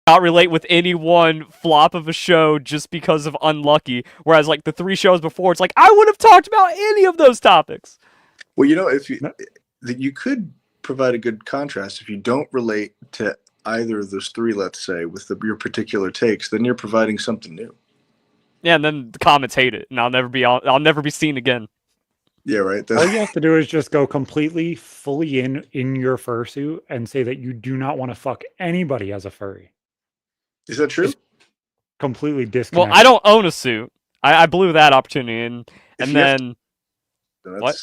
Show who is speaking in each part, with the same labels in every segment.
Speaker 1: not relate with any one flop of a show just because of unlucky. Whereas like the 3 shows before, it's like I would have talked about any of those topics.
Speaker 2: Well, if you could provide a good contrast if you don't relate to either of those 3, let's say, with your particular takes, then you're providing something new.
Speaker 1: Yeah, and then the comments hate it, and I'll never be seen again.
Speaker 2: Yeah, right.
Speaker 3: All you have to do is just go completely fully in your fursuit and say that you do not want to fuck anybody as a furry.
Speaker 2: Is that true?
Speaker 3: Just completely disconnect.
Speaker 1: Well, I don't own a suit. I blew that opportunity, and then what?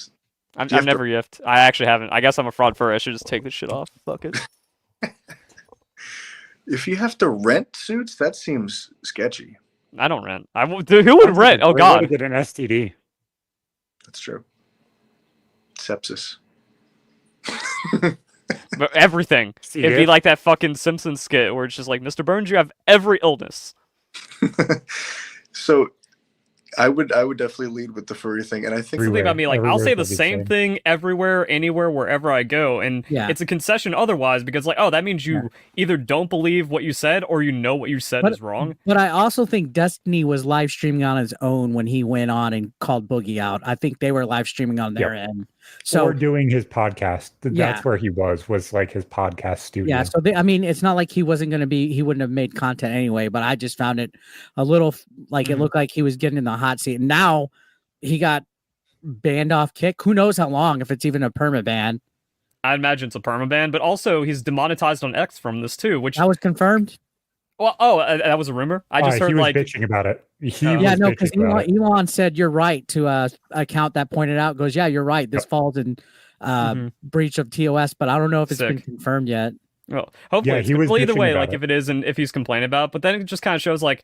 Speaker 1: I've never yiffed. I actually haven't. I guess I'm a fraud furry. I should just take this shit off. Fuck it.
Speaker 2: If you have to rent suits, that seems sketchy.
Speaker 1: I don't rent. Who would rent? Oh God.
Speaker 3: Get an STD.
Speaker 2: That's true. Sepsis.
Speaker 1: But everything. It'd be like that fucking Simpsons skit where it's just like, Mr. Burns, you have every illness.
Speaker 2: So I would definitely lead with the furry thing, and I think
Speaker 1: the thing about me, like, I'll say the same thing everywhere, anywhere, wherever I go, and it's a concession otherwise, because like, oh, that means you either don't believe what you said or you know what you said is wrong.
Speaker 4: But I also think Destiny was live streaming on his own when he went on and called Boogie out. I think they were live streaming on their end. So
Speaker 3: or doing his podcast. That's where he was like his podcast studio.
Speaker 4: Yeah, so it's not like he wasn't going to be, he wouldn't have made content anyway, but I just found it a little like it looked like he was getting in the hot seat. And now he got banned off Kick. Who knows how long, if it's even a perma ban.
Speaker 1: I imagine it's a perma ban, but also he's demonetized on X from this too, which
Speaker 4: that was confirmed.
Speaker 1: Well, that was a rumor. I just heard
Speaker 3: he was
Speaker 1: like
Speaker 3: bitching about it.
Speaker 4: Because Elon said you're right to account that pointed out. Goes, yeah, you're right. This falls in breach of TOS, but I don't know if it's been confirmed yet.
Speaker 1: Well, hopefully, either way, like if it is and if he's complaining about it, but then it just kind of shows like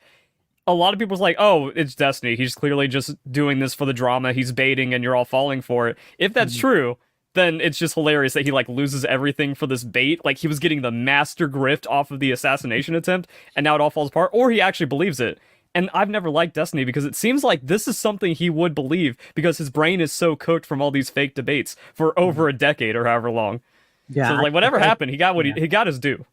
Speaker 1: a lot of people's like, oh, it's Destiny. He's clearly just doing this for the drama. He's baiting, and you're all falling for it. If that's true, then it's just hilarious that he like loses everything for this bait. Like he was getting the master grift off of the assassination attempt, and now it all falls apart. Or he actually believes it. And I've never liked Destiny because it seems like this is something he would believe because his brain is so cooked from all these fake debates for over a decade or however long. Yeah. So like whatever happened, he got what he got his due.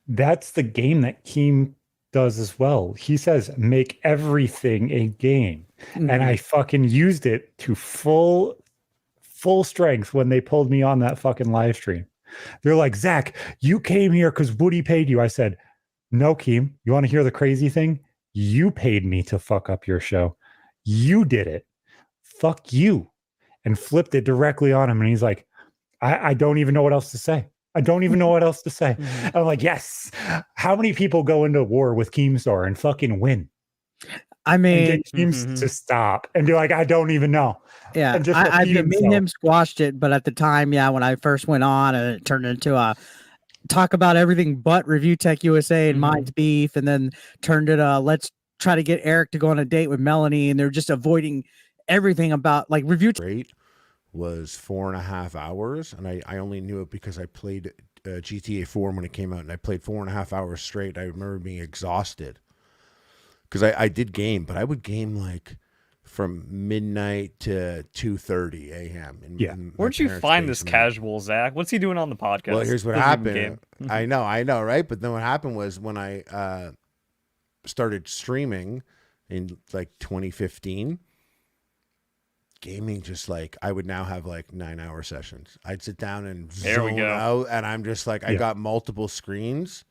Speaker 3: That's the game that Keem does as well. He says make everything a game, and I fucking used it to full strength when they pulled me on that fucking live stream. They're like, Zach, you came here because Woody paid you. I said, no, Keem, you want to hear the crazy thing? You paid me to fuck up your show. You did it. Fuck you. And flipped it directly on him. And he's like, I don't even know what else to say. I don't even know what else to say. I'm like, yes. How many people go into war with Keemstar and fucking win?
Speaker 4: I mean,
Speaker 3: and get Keems to stop and be like, I don't even know.
Speaker 4: Yeah, me and him squashed it, but at the time, when I first went on, and it turned into a talk about everything but Review Tech USA and Mind's beef, and then turned it let's try to get Eric to go on a date with Melanie, and they're just avoiding everything about like Review Tech.
Speaker 5: Great was 4.5 hours, and I only knew it because I played GTA 4 when it came out, and I played 4.5 hours straight. I remember being exhausted because I did game, but I would game like from midnight to 2:30 a.m.
Speaker 1: Where'd you find this casual, Zach? What's he doing on the podcast?
Speaker 5: Well, here's what happened. I know, right? But then what happened was when I started streaming in like 2015, gaming just like I would now have like 9-hour sessions. I'd sit down and zone out, and I'm just like I got multiple screens.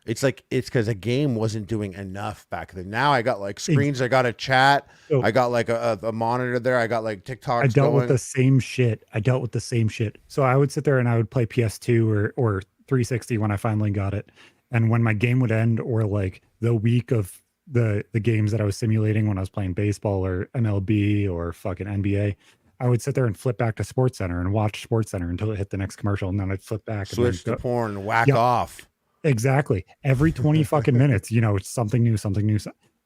Speaker 5: It's because a game wasn't doing enough back then. Now I got like screens. I got a chat. I got like a monitor there. I got like TikToks.
Speaker 3: I dealt with the same shit. So I would sit there and I would play PS2 or 360 when I finally got it. And when my game would end, or like the week of the games that I was simulating when I was playing baseball or MLB or fucking NBA, I would sit there and flip back to SportsCenter and watch SportsCenter until it hit the next commercial, and then I'd flip back,
Speaker 5: switch to porn, and whack off.
Speaker 3: Exactly. Every 20 fucking minutes, it's something new.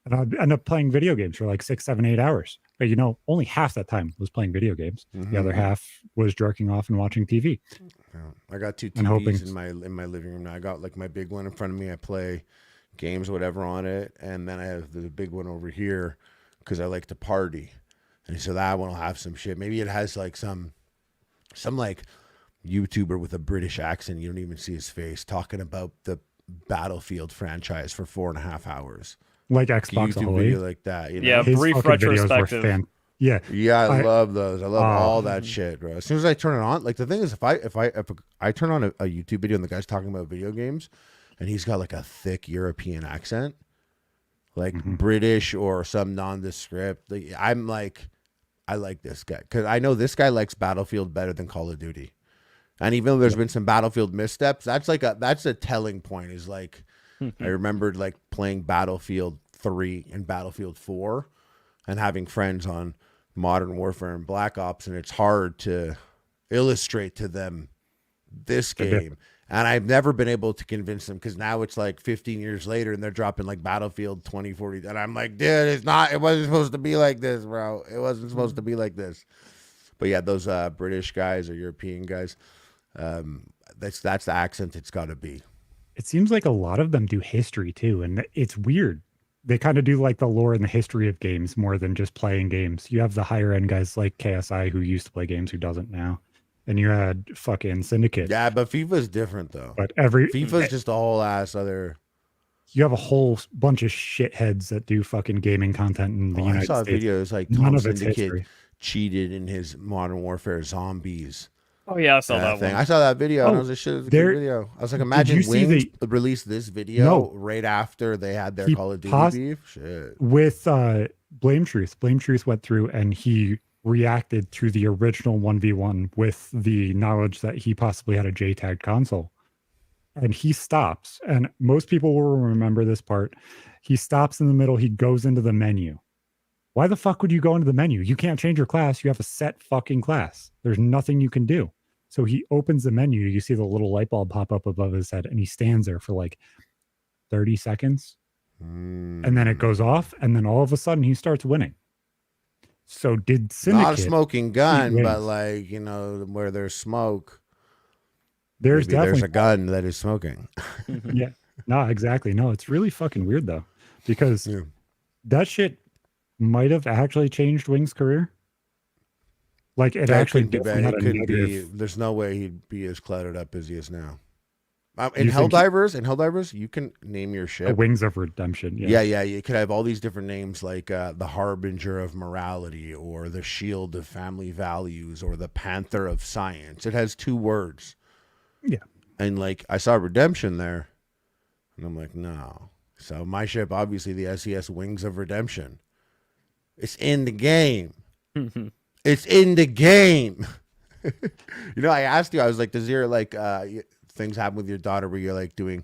Speaker 3: And I'd end up playing video games for like 6, 7, 8 hours. But only half that time was playing video games. The other half was jerking off and watching TV.
Speaker 5: I got 2 TVs in my living room now. I got like my big one in front of me. I play games or whatever on it, and then I have the big one over here because I like to party. And so that one will have some shit. Maybe it has like some like YouTuber with a British accent, you don't even see his face, talking about the Battlefield franchise for 4.5 hours.
Speaker 3: Like Xbox
Speaker 5: YouTube
Speaker 3: Ahoy.
Speaker 5: video like that. You know?
Speaker 1: Yeah,
Speaker 3: His
Speaker 1: brief
Speaker 3: fucking videos were
Speaker 1: retrospective.
Speaker 3: Yeah.
Speaker 5: Yeah, I love those. I love all that
Speaker 1: Mhm.
Speaker 5: shit, bro. As soon as I turn it on, like the thing is, if I turn on a YouTube video and the guy's talking about video games, and he's got like a thick European accent, like British or some nondescript, I'm like, I like this guy because I know this guy likes Battlefield better than Call of Duty. And even though there's been some Battlefield missteps, that's a telling point. Is like, I remembered like playing Battlefield 3 and Battlefield 4, and having friends on Modern Warfare and Black Ops, and it's hard to illustrate to them this game. And I've never been able to convince them because now it's like 15 years later and they're dropping like Battlefield 2040. And I'm like, dude, it wasn't supposed to be like this, bro. It wasn't supposed to be like this. But yeah, those British guys or European guys, that's the accent it's got to be.
Speaker 3: It seems like a lot of them do history too. And it's weird. They kind of do like the lore and the history of games more than just playing games. You have the higher end guys like KSI who used to play games who doesn't now. And you had fucking Syndicate.
Speaker 5: Yeah, but FIFA's different though.
Speaker 3: But
Speaker 5: FIFA's just a whole ass other.
Speaker 3: You have a whole bunch of shitheads that do fucking gaming content in the United States.
Speaker 5: I saw videos like
Speaker 3: None
Speaker 5: Tom
Speaker 3: of it's
Speaker 5: Syndicate
Speaker 3: history.
Speaker 5: cheated in his Modern Warfare Zombies.
Speaker 1: Oh yeah, I saw that
Speaker 5: thing.
Speaker 1: one.
Speaker 5: I saw that video and I was like, shit, it was a good video. I was like, imagine Wings released this video right after they had their Call of Duty beef. Shit.
Speaker 3: With Blame Truth. Blame Truth went through and he reacted to the original 1v1 with the knowledge that he possibly had a JTAG console. And he stops. And most people will remember this part. He stops in the middle. He goes into the menu. Why the fuck would you go into the menu? You can't change your class. You have a set fucking class. There's nothing you can do. So he opens the menu. You see the little light bulb pop up above his head, and he stands there for like 30 seconds. And then it goes off, and then all of a sudden he starts winning. So did Syndicate...
Speaker 5: Not a smoking gun, but like, you know, where there's smoke,
Speaker 3: there's Yeah. No, exactly. No, it's really fucking weird though, because that shit might have actually changed Wing's career. Like it actually
Speaker 5: could be. There's no way he'd be as cluttered up as he is now. In Helldivers, you can name your ship
Speaker 3: Wings of Redemption.
Speaker 5: Yeah. You could have all these different names, like the Harbinger of Morality, or the Shield of Family Values, or the Panther of Science. It has 2 words.
Speaker 3: Yeah.
Speaker 5: And like I saw Redemption there, and I'm like, no. So my ship, obviously, the SES Wings of Redemption. It's in the game. It's in the game. You know, I asked you, I was like, does your like things happen with your daughter where you're like doing,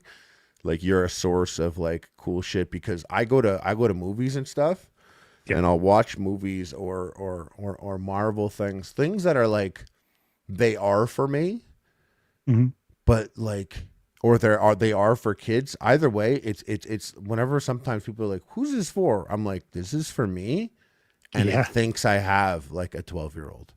Speaker 5: like you're a source of like cool shit? Because I go to movies and stuff, and I'll watch movies or Marvel things that are like, they are for me, but like, or they are for kids. Either way, it's whenever sometimes people are like, who's this for? I'm like, this is for me. And it thinks I have like a 12-year-old.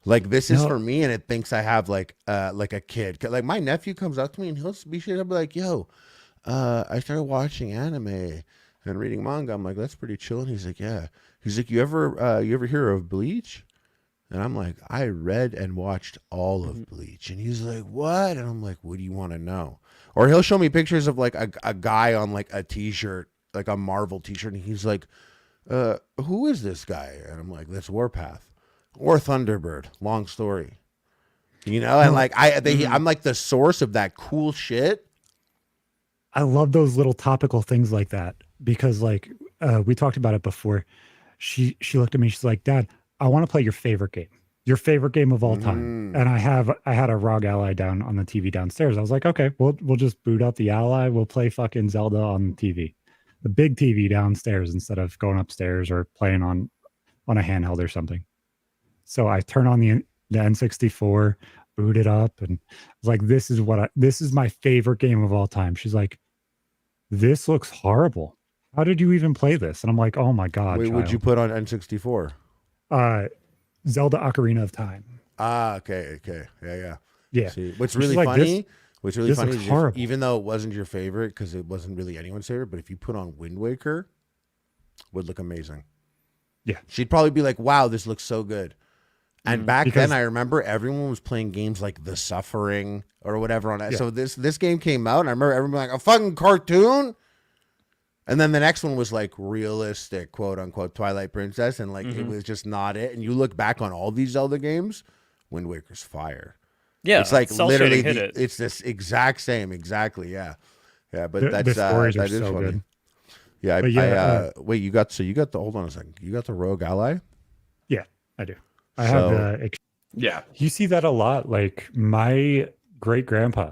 Speaker 5: Like this is for me, and it thinks I have like a kid. Like my nephew comes up to me and he'll be like, "Yo, I started watching anime and reading manga." I'm like, "That's pretty chill." And he's like, "Yeah." He's like, "You ever hear of Bleach?" And I'm like, "I read and watched all of Bleach." And he's like, "What?" And I'm like, "What do you want to know?" Or he'll show me pictures of like a guy on like a t-shirt, like a Marvel t-shirt, and he's like, who is this guy? And I'm like, that's Warpath or Thunderbird. Long story, you know. And like I'm like the source of that cool shit.
Speaker 3: I love those little topical things like that, because like we talked about it before. She looked at me. She's like, "Dad, I want to play your favorite game of all time." And I had a ROG Ally down on the TV downstairs. I was like, "Okay, we'll just boot up the Ally. We'll play fucking Zelda on the TV." The big TV downstairs, instead of going upstairs or playing on a handheld or something. So I turn on the N64, boot it up, and I was like, this is my favorite game of all time. She's like, this looks horrible. How did you even play this? And I'm like, oh my God.
Speaker 5: Wait, would you put on N64?
Speaker 3: Zelda Ocarina of Time.
Speaker 5: Okay. Yeah. See, what's really
Speaker 3: like,
Speaker 5: funny? What's really funny is
Speaker 3: even
Speaker 5: though it wasn't your favorite, because it wasn't really anyone's favorite, but if you put on Wind Waker, would look amazing.
Speaker 3: Yeah.
Speaker 5: She'd probably be like, wow, this looks so good. And back then, I remember everyone was playing games like The Suffering or whatever on that. Yeah. So this game came out, and I remember everyone like, a fucking cartoon? And then the next one was like realistic, quote unquote, Twilight Princess, and like it was just not it. And you look back on all these Zelda games, Wind Waker's fire.
Speaker 1: Yeah,
Speaker 5: it's like literally it's this exact same, exactly, yeah. But that is so funny. Good. Yeah, wait, you got the hold on a second. You got the Rogue Ally?
Speaker 3: Yeah, I do. I have the You see that a lot. Like my great grandpa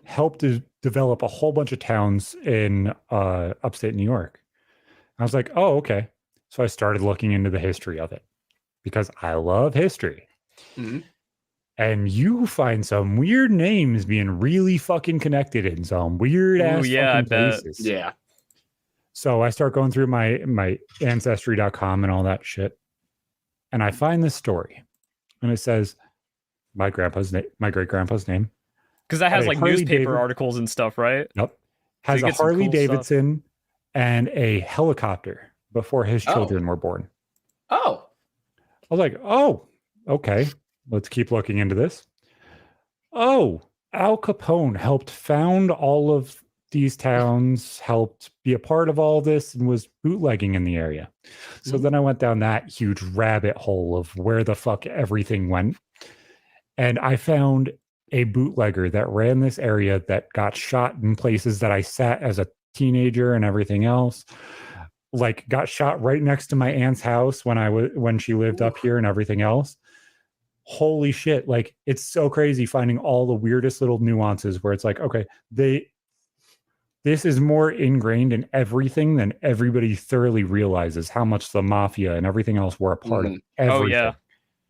Speaker 3: helped to develop a whole bunch of towns in upstate New York. I was like, oh, okay. So I started looking into the history of it because I love history. Mm-hmm. And you find some weird names being really fucking connected in some weird ass fucking places.
Speaker 6: Yeah.
Speaker 3: So I start going through my ancestry.com and all that shit. And I find this story. And it says my great grandpa's name.
Speaker 1: Because that has like newspaper articles and stuff, right?
Speaker 3: Nope. Has a Harley Davidson and a helicopter before his children were born.
Speaker 6: Oh.
Speaker 3: I was like, oh, okay. Let's keep looking into this. Oh, Al Capone helped found all of these towns, helped be a part of all this, and was bootlegging in the area. So then I went down that huge rabbit hole of where the fuck everything went. And I found a bootlegger that ran this area that got shot in places that I sat as a teenager and everything else. Like got shot right next to my aunt's house when she lived up here and everything else. Holy shit. Like it's so crazy finding all the weirdest little nuances where it's like, okay, this is more ingrained in everything than everybody thoroughly realizes how much the mafia and everything else were a part of everything.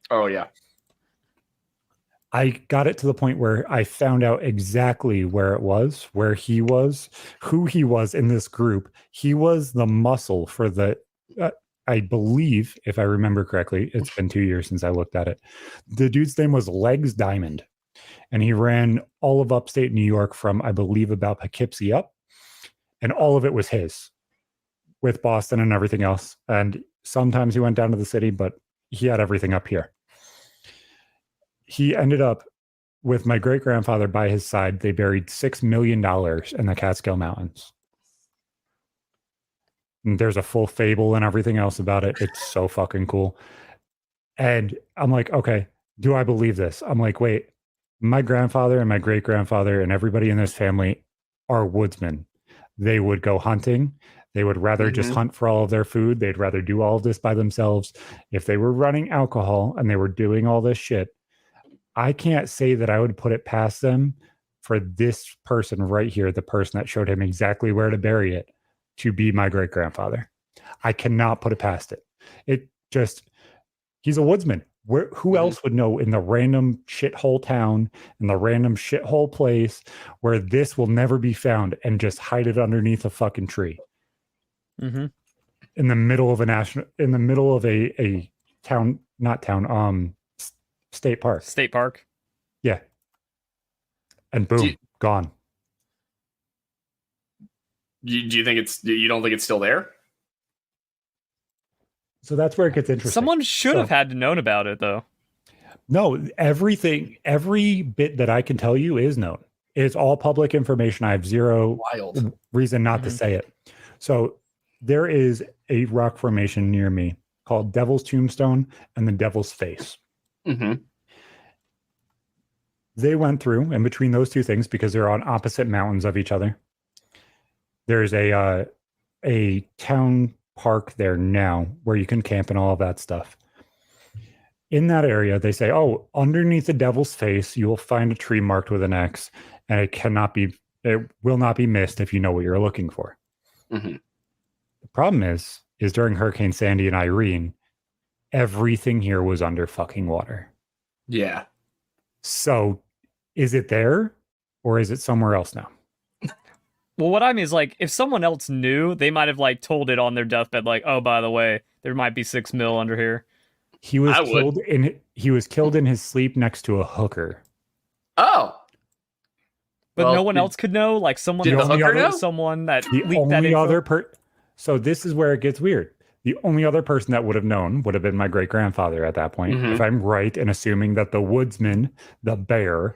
Speaker 6: Oh yeah.
Speaker 3: I got it to the point where I found out exactly where it was, where he was, who he was in this group. He was the muscle for the, I believe, if I remember correctly, it's been 2 years since I looked at it. The dude's name was Legs Diamond, and he ran all of upstate New York from, I believe, about Poughkeepsie up, and all of it was his, with Boston and everything else. And sometimes he went down to the city, but he had everything up here. He ended up with my great grandfather by his side. They buried $6 million in the Catskill Mountains. And there's a full fable and everything else about it. It's so fucking cool. And I'm like, okay, do I believe this? I'm like, wait, my grandfather and my great grandfather and everybody in this family are woodsmen. They would go hunting. They would rather just hunt for all of their food. They'd rather do all of this by themselves. If they were running alcohol and they were doing all this shit, I can't say that I would put it past them for this person right here, the person that showed him exactly where to bury it, to be my great grandfather. I cannot put it past it. It just, he's a woodsman. Who else would know in the random shithole town, in the random shithole place where this will never be found, and just hide it underneath a fucking tree? In the middle of a town, not town, state park. Yeah. And boom, gone.
Speaker 6: Do you think you don't think it's still there?
Speaker 3: So that's where it gets interesting.
Speaker 1: Someone should have had to known about it, though.
Speaker 3: No, every bit that I can tell you is known. It's all public information. I have zero reason not to say it. So there is a rock formation near me called Devil's Tombstone and the Devil's Face. They went through, and between those two things, because they're on opposite mountains of each other, there's a town park there now where you can camp and all of that stuff. In that area, they say, oh, underneath the Devil's Face, you will find a tree marked with an X, and it will not be missed if you know what you're looking for. The problem is during Hurricane Sandy and Irene, everything here was under fucking water.
Speaker 6: Yeah.
Speaker 3: So is it there or is it somewhere else now?
Speaker 1: Well, what I mean is, like, if someone else knew, they might have, like, told it on their deathbed, like, oh, by the way, there might be 6 mil under here.
Speaker 3: He was killed in his sleep next to a hooker.
Speaker 6: Oh.
Speaker 1: But no one else could know? Like, someone
Speaker 6: did the hooker know?
Speaker 1: Someone that
Speaker 3: the
Speaker 1: leaked that
Speaker 3: only
Speaker 1: info?
Speaker 3: other So this is where it gets weird. The only other person that would have known would have been my great-grandfather at that point.
Speaker 6: Mhm.
Speaker 3: If I'm right in assuming that the woodsman, the bear,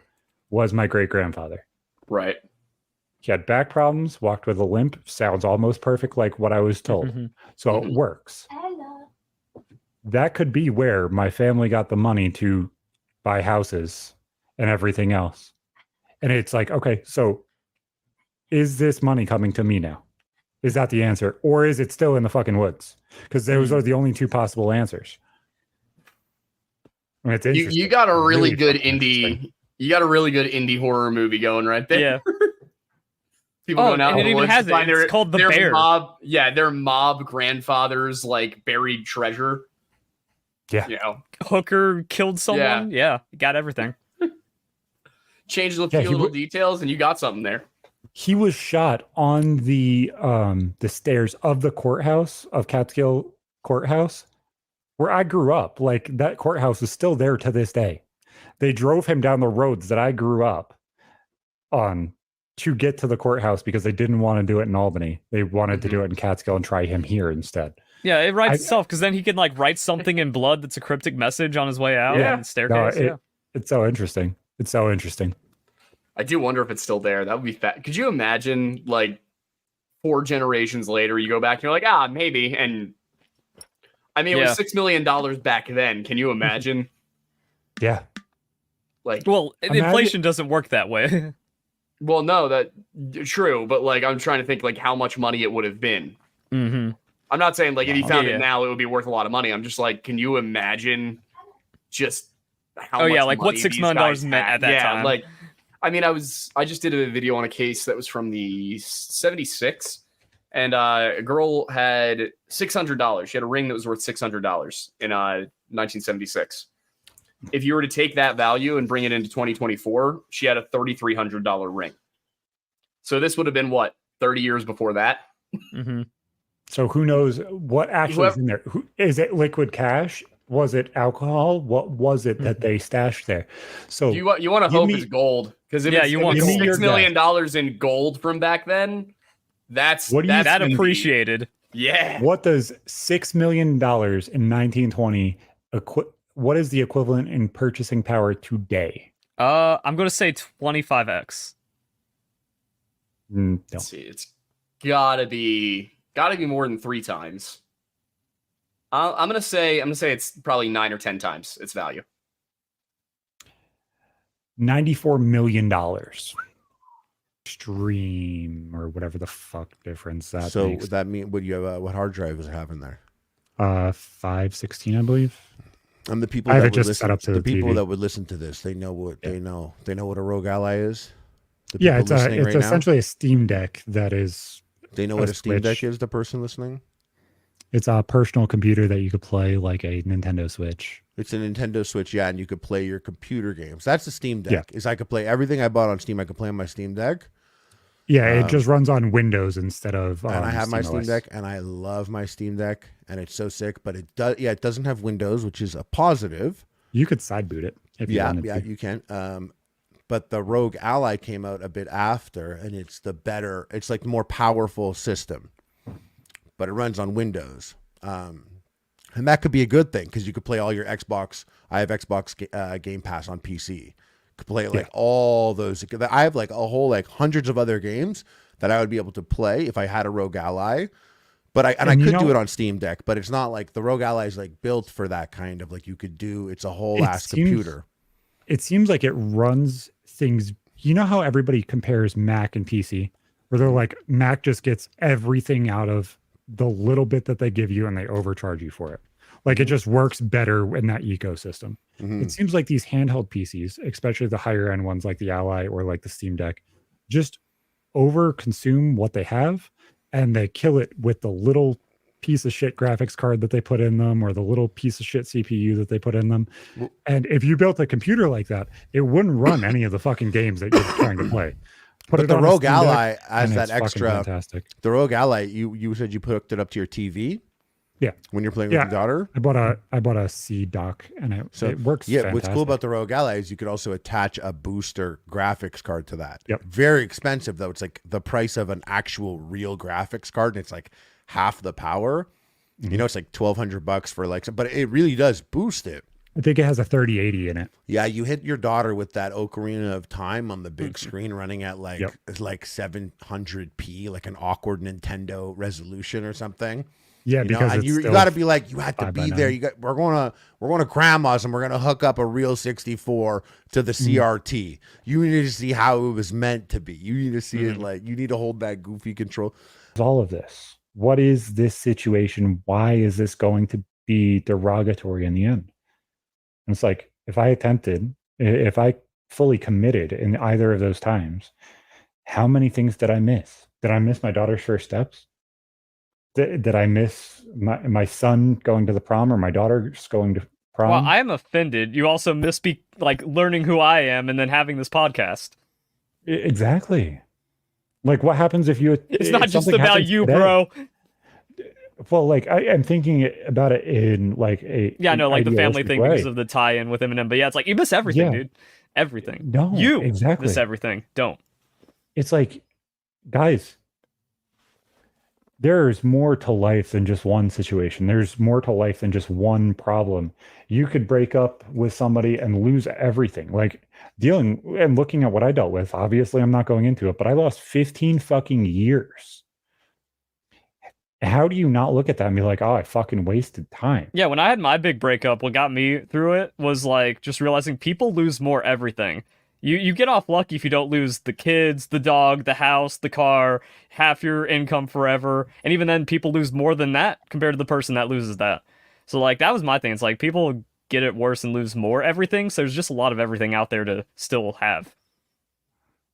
Speaker 3: was my great-grandfather.
Speaker 6: Right.
Speaker 3: He had back problems, walked with a limp, sounds almost perfect like what I was told. So it works. That could be where my family got the money to buy houses and everything else. And it's like, okay, so is this money coming to me now? Is that the answer? Or is it still in the fucking woods? Because those are the only two possible answers. I mean, it's interesting.
Speaker 6: You got a really good
Speaker 3: fucking interesting.
Speaker 6: you got a really good indie horror movie going right there.
Speaker 1: Yeah.
Speaker 6: People going out
Speaker 1: and
Speaker 6: in
Speaker 1: it
Speaker 6: the
Speaker 1: even
Speaker 6: woods
Speaker 1: has
Speaker 6: to find
Speaker 1: it. It's called The Bear.
Speaker 6: Their mob grandfather's like buried treasure.
Speaker 3: Yeah.
Speaker 6: You know,
Speaker 1: Hooker killed someone. Yeah, got everything.
Speaker 6: change a few little details, and you got something there.
Speaker 3: He was shot on the stairs of the courthouse of Catskill Courthouse, where I grew up. Like that courthouse is still there to this day. They drove him down the roads that I grew up on to get to the courthouse because they didn't want to do it in Albany. They wanted to do it in Catskill and try him here instead.
Speaker 1: Yeah, it writes itself because then he can like write something in blood that's a cryptic message on his way out on the staircase.
Speaker 3: It's so interesting. It's so interesting.
Speaker 6: I do wonder if it's still there. That would be fat. Could you imagine, like, 4 generations later, you go back and you're like, maybe. And I mean, it was $6 million back then. Can you imagine?
Speaker 3: Yeah.
Speaker 6: Like,
Speaker 1: well, inflation doesn't work that way.
Speaker 6: Well, no, that true. But like, I'm trying to think like how much money it would have been.
Speaker 1: Mm-hmm.
Speaker 6: I'm not saying like if you found it now, it would be worth a lot of money. I'm just like, can you imagine just how much
Speaker 1: like what $6 million meant at that time?
Speaker 6: Like, I mean, I just did a video on a case that was from the 76, and a girl had $600. She had a ring that was worth $600 in 1976. If you were to take that value and bring it into 2024, she had a $3,300 ring. So this would have been what, 30 years before that?
Speaker 1: Mm-hmm.
Speaker 3: So who knows what actually is in there? Is it liquid cash? Was it alcohol? What was it that they stashed there? So
Speaker 6: you want to hope it's gold, because if it's $6 million in gold from back then, that's
Speaker 1: appreciated.
Speaker 6: Yeah.
Speaker 3: What does $6 million in 1920 what is the equivalent in purchasing power today?
Speaker 1: I'm going to say 25x.
Speaker 3: No.
Speaker 6: Let's see, it's gotta be more than 3 times. I'm gonna say it's probably 9 or 10 times its value.
Speaker 3: $94 million. Stream or whatever the fuck difference that
Speaker 5: so
Speaker 3: makes.
Speaker 5: Would that mean what hard drive was it having there?
Speaker 3: 516, I believe.
Speaker 5: And the people that would listen to the people that would listen to this, they know what they know. They know what a Rogue Ally is.
Speaker 3: It's essentially a Steam Deck that is.
Speaker 5: They know what a Steam Deck is. The person listening.
Speaker 3: It's a personal computer that you could play like a Nintendo Switch.
Speaker 5: It's a Nintendo Switch, yeah, and you could play your computer games. That's the Steam Deck. Is I could play everything I bought on Steam. I could play on my Steam Deck.
Speaker 3: Yeah, it just runs on Windows instead of.
Speaker 5: And I have my Steam Deck, and I love my Steam Deck, and it's so sick. But it does, it doesn't have Windows, which is a positive.
Speaker 3: You could side boot it if you wanted to.
Speaker 5: Yeah, you can. But the Rogue Ally came out a bit after, and it's it's like the more powerful system, but it runs on Windows. And that could be a good thing because you could play all your Xbox. I have Xbox Game Pass on PC. Could play like all those. I have like a whole like hundreds of other games that I would be able to play if I had a Rogue Ally. But I could do it on Steam Deck, but it's not like the Rogue Ally is like built for that kind of like you could do. It's a whole ass computer.
Speaker 3: It seems like it runs things. You know how everybody compares Mac and PC, where they're like Mac just gets everything out of the little bit that they give you and they overcharge you for it. Like it just works better in that ecosystem. Mm-hmm. It seems like these handheld PCs, especially the higher end ones like the Ally or like the Steam Deck, just over consume what they have and they kill it with the little piece of shit graphics card that they put in them or the little piece of shit CPU that they put in them. And if you built a computer like that, it wouldn't run any of the fucking games that you're trying to play.
Speaker 5: But the Rogue Ally has that extra.
Speaker 3: Fantastic.
Speaker 5: The Rogue Ally, you said you hooked it up to your TV.
Speaker 3: Yeah.
Speaker 5: When you're playing with your daughter.
Speaker 3: I bought a C dock and it works.
Speaker 5: Yeah.
Speaker 3: Fantastic.
Speaker 5: What's cool about the Rogue Ally is you could also attach a booster graphics card to that.
Speaker 3: Yep.
Speaker 5: Very expensive though. It's like the price of an actual real graphics card, and it's like half the power. You know, it's like $1,200 for like, but it really does boost it.
Speaker 3: I think it has a 3080 in it.
Speaker 5: Yeah, you hit your daughter with that Ocarina of Time on the big screen running at like 700p, like an awkward Nintendo resolution or something.
Speaker 3: Yeah, because
Speaker 5: and you got to be like, you had to be there. We're going to grandma's and we're going to hook up a real 64 to the CRT. You need to see how it was meant to be. You need to see it like, you need to hold that goofy control.
Speaker 3: All of this. What is this situation? Why is this going to be derogatory in the end? And it's like, if I fully committed in either of those times, how many things did I miss? Did I miss my daughter's first steps? Did I miss my son going to the prom or my daughter's going to prom?
Speaker 1: Well, I am offended. You also miss learning who I am and then having this podcast.
Speaker 3: Exactly. Like, what happens if you?
Speaker 1: It's not just about you, today, bro.
Speaker 3: Well, like I'm thinking about it in like a
Speaker 1: the family thing way. Because of the tie-in with Eminem. But yeah, it's like you miss everything, dude. Everything.
Speaker 3: No,
Speaker 1: you
Speaker 3: exactly
Speaker 1: miss everything. Don't.
Speaker 3: It's like, guys, there's more to life than just one situation. There's more to life than just one problem. You could break up with somebody and lose everything. Like dealing and looking at what I dealt with. Obviously, I'm not going into it, but I lost 15 fucking years. How do you not look at that and be like, oh, I fucking wasted time?
Speaker 1: Yeah, when I had my big breakup, what got me through it was like just realizing people lose more everything. You get off lucky if you don't lose the kids, the dog, the house, the car, half your income forever. And even then, people lose more than that compared to the person that loses that. So like that was my thing. It's like people get it worse and lose more everything. So there's just a lot of everything out there to still have.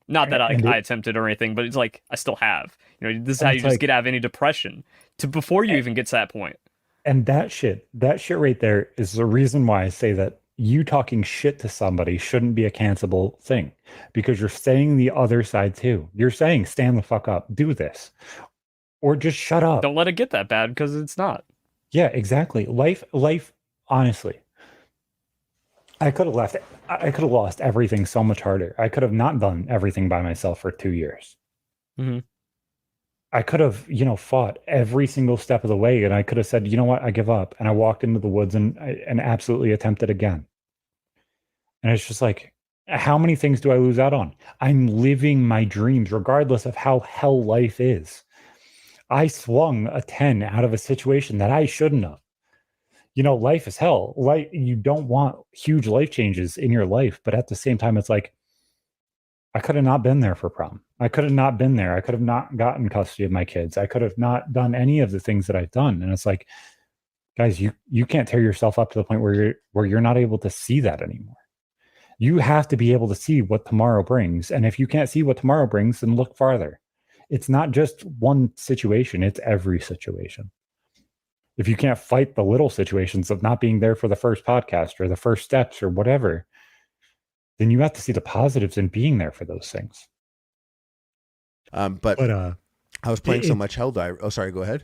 Speaker 1: Not that I attempted or anything, but it's like I still have. You know, this is how you just get out of any depression before you even get to that point.
Speaker 3: And that shit right there is the reason why I say that you talking shit to somebody shouldn't be a cancelable thing, because you're saying the other side too. You're saying, stand the fuck up, do this, or just shut up.
Speaker 1: Don't let it get that bad, because it's not.
Speaker 3: Yeah, exactly. Life, honestly, I could have lost everything so much harder. I could have not done everything by myself for 2 years.
Speaker 1: Mm-hmm.
Speaker 3: I could have, fought every single step of the way, and I could have said, you know what, I give up. And I walked into the woods and absolutely attempted again. And it's just like, how many things do I lose out on? I'm living my dreams, regardless of how hell life is. I swung a 10 out of a situation that I shouldn't have. Life is hell. You don't want huge life changes in your life, but at the same time, it's like, I could have not been there for prom. I could have not been there. I could have not gotten custody of my kids. I could have not done any of the things that I've done. And it's like, guys, you can't tear yourself up to the point where you're not able to see that anymore. You have to be able to see what tomorrow brings. And if you can't see what tomorrow brings, then look farther. It's not just one situation, it's every situation. If you can't fight the little situations of not being there for the first podcast or the first steps or whatever, then you have to see the positives in being there for those things.
Speaker 5: But I was playing so much Helldivers. Oh, sorry, go ahead.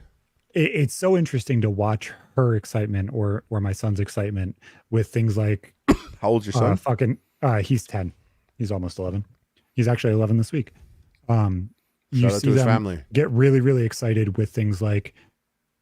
Speaker 3: It's so interesting to watch her excitement or my son's excitement with things like,
Speaker 5: how old's your son?
Speaker 3: He's 10. He's almost 11. He's actually 11 this week.
Speaker 5: Shout out to his family.
Speaker 3: Get really, really excited with things like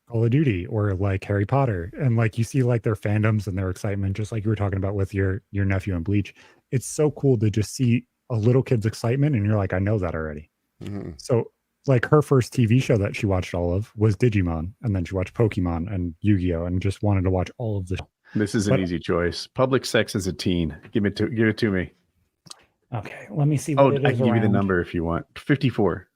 Speaker 3: Call of Duty or like Harry Potter. And like you see like their fandoms and their excitement, just like you were talking about with your nephew and Bleach. It's so cool to just see a little kid's excitement and you're like, I know that already. Mm-hmm. So like her first TV show that she watched all of was Digimon, and then she watched Pokemon and Yu-Gi-Oh and just wanted to watch all of the.
Speaker 7: This is an easy choice. Public sex as a teen. Give it to me.
Speaker 3: Okay, let me see. What it is
Speaker 7: I can give you the
Speaker 3: around.
Speaker 7: number if you want. 54.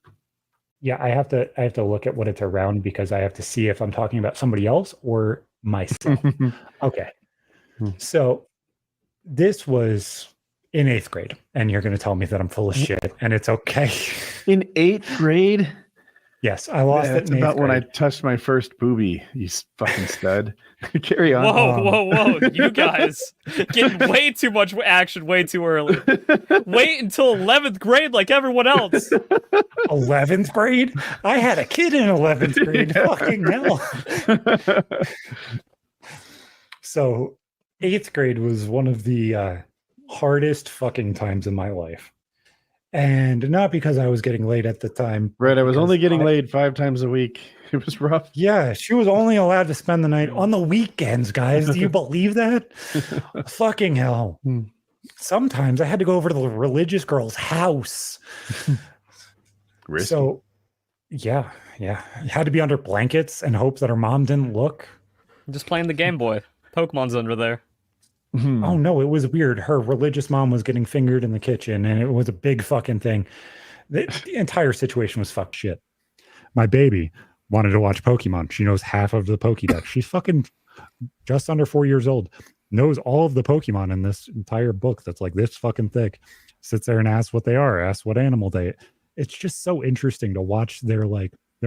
Speaker 3: Yeah, I have to look at what it's around because I have to see if I'm talking about somebody else or myself. Okay, so this was in 8th grade, and you're going to tell me that I'm full of shit, and it's okay.
Speaker 7: In 8th grade?
Speaker 3: Yes, I lost it.
Speaker 7: That's about when I touched my first boobie, you fucking stud. Carry on.
Speaker 1: Whoa. You guys getting way too much action way too early. Wait until 11th grade like everyone else.
Speaker 3: 11th grade? I had a kid in 11th grade. Fucking hell. So 8th grade was one of the hardest fucking times in my life. And not because I was getting laid at the time.
Speaker 7: Right. I was only getting
Speaker 3: I-
Speaker 7: laid 5 times a week. It was rough.
Speaker 3: Yeah, she was only allowed to spend the night on the weekends, guys. Do you believe that? Fucking hell. Sometimes I had to go over to the religious girl's house.
Speaker 7: Risky.
Speaker 3: So, yeah. You had to be under blankets and hope that her mom didn't look.
Speaker 1: Just playing the Game Boy. Pokemon's under there.
Speaker 3: Oh, no, it was weird. Her religious mom was getting fingered in the kitchen, and it was a big fucking thing. The entire situation was fucked shit. My baby wanted to watch Pokemon. She knows half of the Pokédex. She's fucking just under 4 years old. Knows all of the Pokemon in this entire book that's like this fucking thick. Sits there and asks what they are, asks what animal they. It's just so interesting to watch their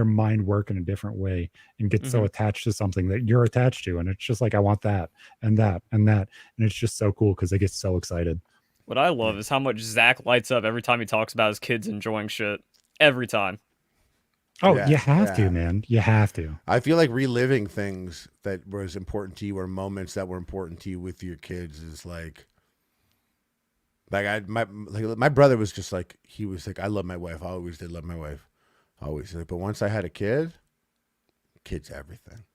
Speaker 3: mind work in a different way and get so attached to something that you're attached to. And it's just like, I want that and that and that. And it's just so cool because they get so excited.
Speaker 1: What I love is how much Zach lights up every time he talks about his kids enjoying shit. Every time.
Speaker 3: Oh,
Speaker 5: Yeah,
Speaker 3: you have to, man. You have to.
Speaker 5: I feel like reliving things that was important to you or moments that were important to you with your kids is like my brother was just like, he was like, I love my wife. I always did love my wife. Always. Like, but once I had a kid, kids everything.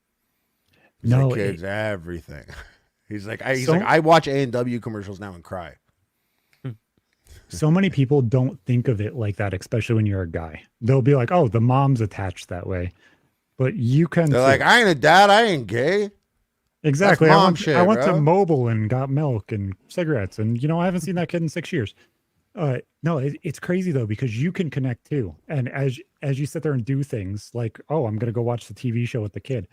Speaker 5: He's like, kids everything. He's like, I watch A&W commercials now and cry.
Speaker 3: So many people don't think of it like that, especially when you're a guy. They'll be like, oh, the mom's attached that way. But you can.
Speaker 5: They're like, I ain't a dad. I ain't gay.
Speaker 3: Exactly.
Speaker 5: That's mom shit,
Speaker 3: I went
Speaker 5: bro.
Speaker 3: to Mobile and got milk and cigarettes. And, I haven't seen that kid in 6 years. No, it's crazy, though, because you can connect, too. And as you sit there and do things like, oh, I'm going to go watch the TV show with the kid.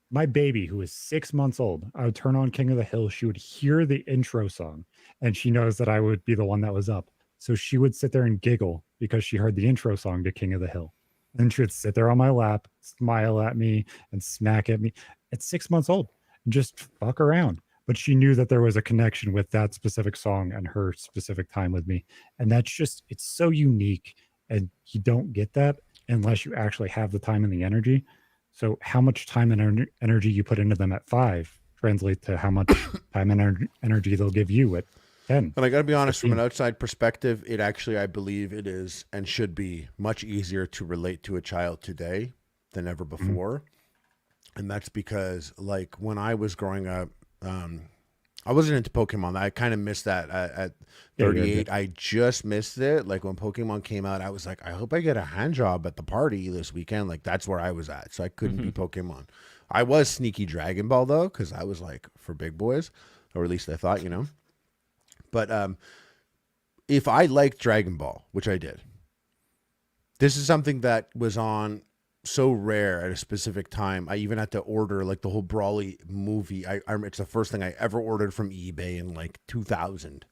Speaker 3: My baby, who is 6 months old, I would turn on King of the Hill. She would hear the intro song, and she knows that I would be the one that was up. So she would sit there and giggle because she heard the intro song to King of the Hill. Then she would sit there on my lap, smile at me, and smack at me. At 6 months old, and just fuck around. But she knew that there was a connection with that specific song and her specific time with me. And that's just, it's so unique. And you don't get that unless you actually have the time and the energy. So how much time and energy you put into them at 5 translates to how much time and energy they'll give you at 10.
Speaker 5: And I got to be honest, from an outside perspective, it actually, I believe it is and should be much easier to relate to a child today than ever before. And that's because, like, when I was growing up, I wasn't into Pokemon. I kind of missed that at 38. I just missed it. Like, when Pokemon came out, I was like, I hope I get a hand job at the party this weekend. Like, that's where I was at. So I couldn't be Pokemon. I was sneaky Dragon Ball, though, because I was, like, for big boys. Or at least I thought, But if I liked Dragon Ball, which I did, this is something that was on so rare at a specific time. I even had to order like the whole Brawly movie. It's the first thing I ever ordered from eBay in like 2000.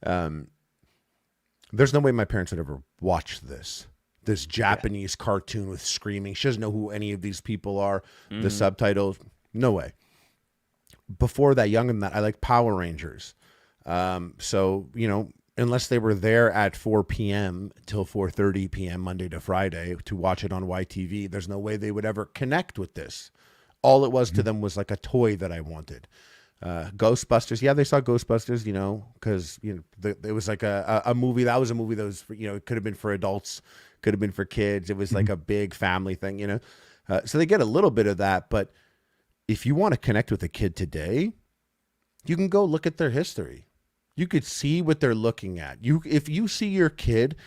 Speaker 5: There's no way my parents had ever watched this Japanese cartoon with screaming. She doesn't know who any of these people are. The subtitles, no way. Before that, younger than that, I liked Power Rangers. So, unless they were there at 4 p.m. till 4:30 p.m. Monday to Friday to watch it on YTV, there's no way they would ever connect with this. All it was to them was like a toy that I wanted. Ghostbusters, yeah, they saw Ghostbusters, because it was like a movie. That was a movie that was, it could have been for adults, could have been for kids. It was like a big family thing, So they get a little bit of that, but if you want to connect with a kid today, you can go look at their history. You could see what they're looking at. If you see your kid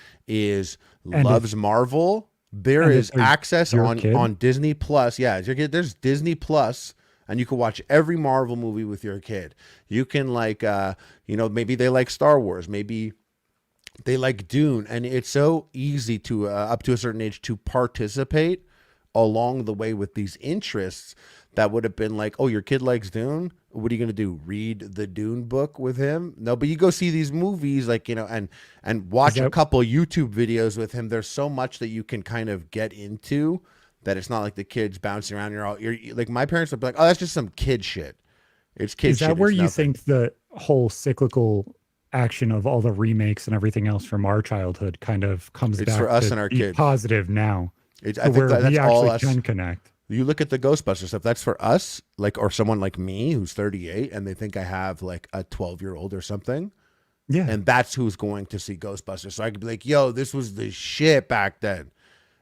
Speaker 5: loves Marvel, there is access on Disney Plus. Yeah, there's Disney Plus, and you can watch every Marvel movie with your kid. You can maybe they like Star Wars, maybe they like Dune, and it's so easy to up to a certain age to participate along the way with these interests that would have been like, oh, your kid likes Dune. What are you going to do? Read the Dune book with him? No, but you go see these movies and watch a couple YouTube videos with him. There's so much that you can kind of get into that it's not like the kids bouncing around. You're like, my parents would be like, oh, that's just some kid shit. It's kid shit.
Speaker 3: Is that where you think the whole cyclical action of all the remakes and everything else from our childhood kind of comes back
Speaker 5: for us
Speaker 3: to
Speaker 5: and our
Speaker 3: be
Speaker 5: kids
Speaker 3: positive now?
Speaker 5: I think that's
Speaker 3: we
Speaker 5: all
Speaker 3: actually
Speaker 5: us.
Speaker 3: can connect.
Speaker 5: You look at the Ghostbusters stuff, that's for us, or someone like me who's 38 and they think I have like a 12-year-old or something.
Speaker 3: Yeah.
Speaker 5: And that's who's going to see Ghostbusters. So I could be like, yo, this was the shit back then.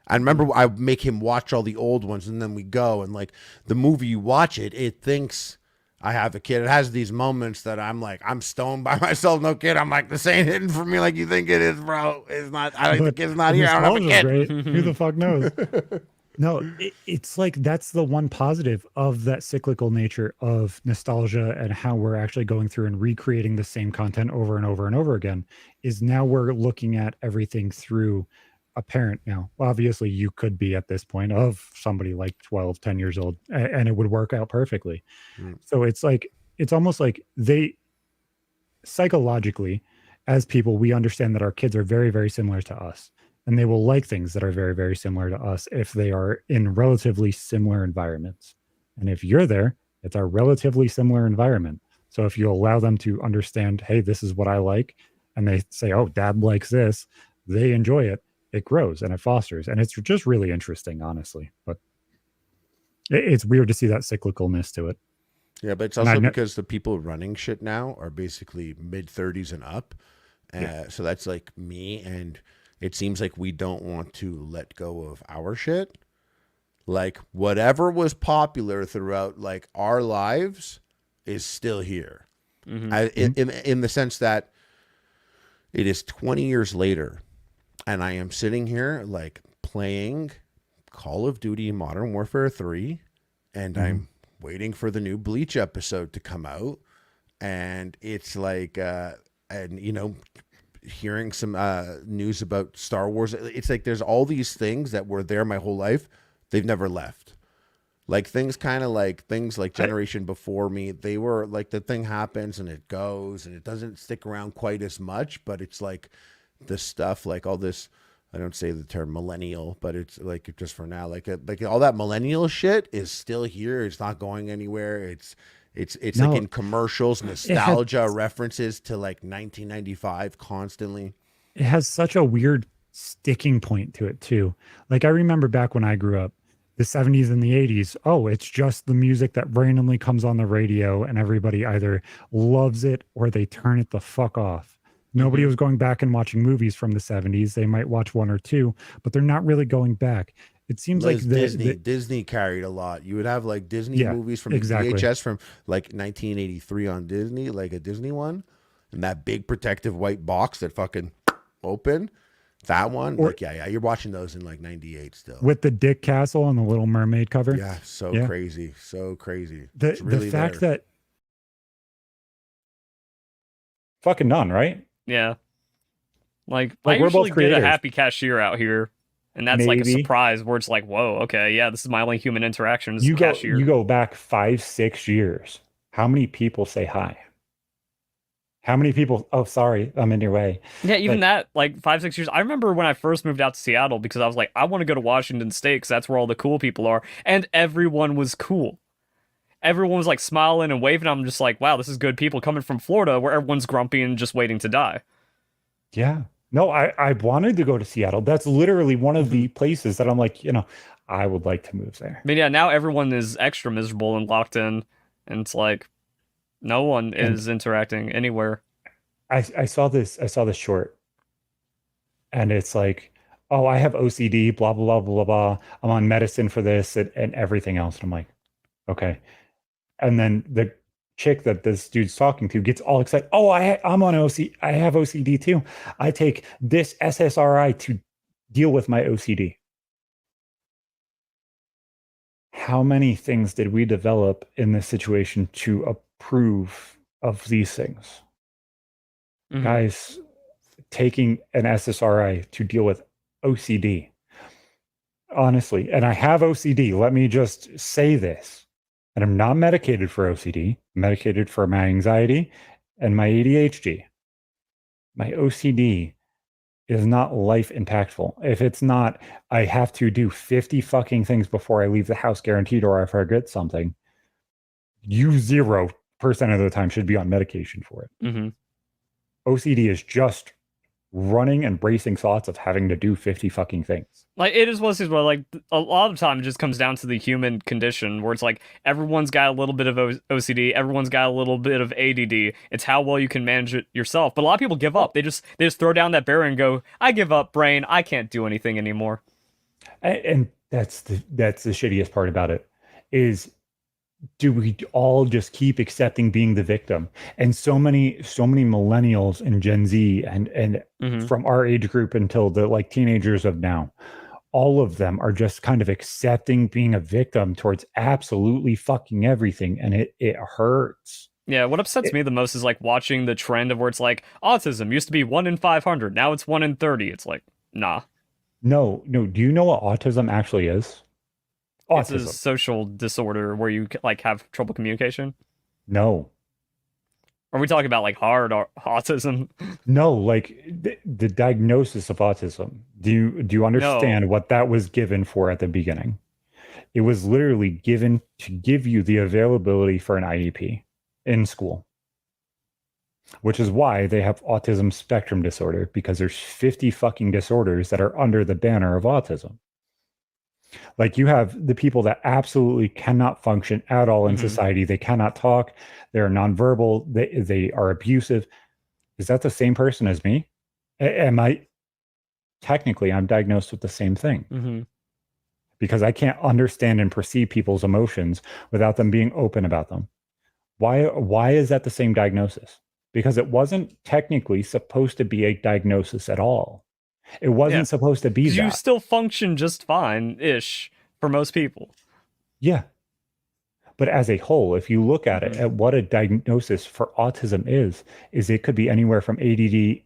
Speaker 5: I remember I would make him watch all the old ones, and then we go, and like the movie you watch it thinks I have a kid. It has these moments that I'm like, I'm stoned by myself, no kid. I'm like, this ain't hitting for me like you think it is, bro. It's not. The kid's not here. I don't have a kid.
Speaker 3: Great. Who the fuck knows? No, it's like that's the one positive of that cyclical nature of nostalgia and how we're actually going through and recreating the same content over and over and over again. Is now we're looking at everything through a parent now. Obviously, you could be at this point of somebody like 12, 10 years old, and it would work out perfectly. So it's like, it's almost like they psychologically, as people, we understand that our kids are very, very similar to us. And they will like things that are very, very similar to us if they are in relatively similar environments. And if you're there, it's a relatively similar environment. So if you allow them to understand, hey, this is what I like, and they say, oh, dad likes this, they enjoy it, it grows and it fosters. And it's just really interesting, honestly. But it's weird to see that cyclicalness to it.
Speaker 5: Yeah, but it's also because the people running shit now are basically mid-30s and up. So that's like me, and it seems like we don't want to let go of our shit. Like whatever was popular throughout like our lives is still here. In the sense that it is 20 years later and I am sitting here like playing Call of Duty Modern Warfare 3 and I'm waiting for the new Bleach episode to come out. And it's like, and you know, hearing some news about Star Wars. It's like there's all these things that were there my whole life. They've never left. Like things like Generation Before Me, they were like the thing happens and it goes and it doesn't stick around quite as much, but it's like the stuff like all this, I don't say the term millennial, but it's like just for now, like all that millennial shit is still here. It's not going anywhere. It's like in commercials, nostalgia references to like 1995 constantly.
Speaker 3: It has such a weird sticking point to it too. Like I remember back when I grew up, the 70s and the 80s, oh, it's just the music that randomly comes on the radio and everybody either loves it or they turn it the fuck off. Nobody was going back and watching movies from the 70s. They might watch one or two, but they're not really going back. It seems like
Speaker 5: Disney carried a lot. You would have like Disney movies from VHS from like 1983 on Disney, like a Disney one, and that big protective white box that fucking open. That one, or, like you're watching those in like 98 still.
Speaker 3: With the Dick Castle and the Little Mermaid cover.
Speaker 5: Yeah, crazy. So crazy.
Speaker 3: The fact that fucking none, right?
Speaker 1: Yeah. Like I usually get a happy cashier out here. And that's like a surprise where it's like, whoa, okay, yeah, this is my only human interaction as a cashier.
Speaker 3: You go back 5-6 years. How many people say hi? How many people, oh, sorry, I'm in your way.
Speaker 1: Yeah, even that, like 5-6 years. I remember when I first moved out to Seattle because I was like, I want to go to Washington State because that's where all the cool people are. And everyone was cool. Everyone was like smiling and waving. I'm just like, wow, this is good people coming from Florida where everyone's grumpy and just waiting to die.
Speaker 3: Yeah. No, I wanted to go to Seattle. That's literally one of the places that I'm like, I would like to move there.
Speaker 1: But yeah, now everyone is extra miserable and locked in. And it's like, no one is interacting anywhere.
Speaker 3: I saw this short. And it's like, oh, I have OCD, blah, blah, blah, blah, blah. I'm on medicine for this and everything else. And I'm like, okay. And then the chick that this dude's talking to gets all excited. Oh, I'm on OCD. I have OCD too. I take this SSRI to deal with my OCD. How many things did we develop in this situation to approve of these things? Guys, taking an SSRI to deal with OCD. Honestly, and I have OCD. Let me just say this. And I'm not medicated for OCD, I'm medicated for my anxiety and my ADHD. My OCD is not life impactful. If it's not, I have to do 50 fucking things before I leave the house guaranteed, or I forget something. You 0% of the time should be on medication for it. OCD is just running and bracing thoughts of having to do 50 fucking things.
Speaker 1: Like, it is what it is, but like a lot of the time it just comes down to the human condition where it's like everyone's got a little bit of OCD, everyone's got a little bit of ADD. It's how well you can manage it yourself. But a lot of people give up. They just throw down that barrier and go, I give up, brain. I can't do anything anymore.
Speaker 3: And that's the shittiest part about it is, do we all just keep accepting being the victim? And so many millennials and Gen Z and from our age group until the like teenagers of now, all of them are just kind of accepting being a victim towards absolutely fucking everything. And it hurts.
Speaker 1: Yeah, what upsets me the most is like watching the trend of where it's like autism used to be 1 in 500, now it's 1 in 30. It's like, nah.
Speaker 3: No. Do you know what autism actually is?
Speaker 1: Autism. It's a social disorder where you like have trouble communication.
Speaker 3: No.
Speaker 1: Are we talking about like hard autism?
Speaker 3: No, like the diagnosis of autism. Do you understand what that was given for at the beginning? It was literally given to give you the availability for an IEP in school, which is why they have autism spectrum disorder, because there's 50 fucking disorders that are under the banner of autism. Like, you have the people that absolutely cannot function at all in society. They cannot talk. They're nonverbal. They are abusive. Is that the same person as me? Am I? Technically, I'm diagnosed with the same thing because I can't understand and perceive people's emotions without them being open about them. Why is that the same diagnosis? Because it wasn't technically supposed to be a diagnosis at all. It wasn't supposed to be that.
Speaker 1: You still function just fine-ish for most people.
Speaker 3: Yeah. But as a whole, if you look at it, at what a diagnosis for autism is it could be anywhere from ADHD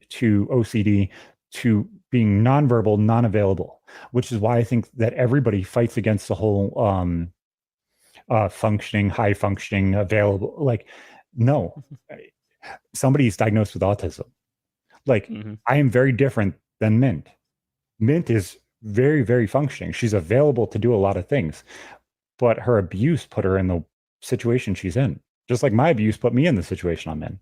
Speaker 3: to OCD to being nonverbal, non-available, which is why I think that everybody fights against the whole functioning, high functioning, available. Like, no, somebody's diagnosed with autism. Like, I am very different than Mint. Mint is very, very functioning. She's available to do a lot of things, but her abuse put her in the situation she's in, just like my abuse put me in the situation I'm in.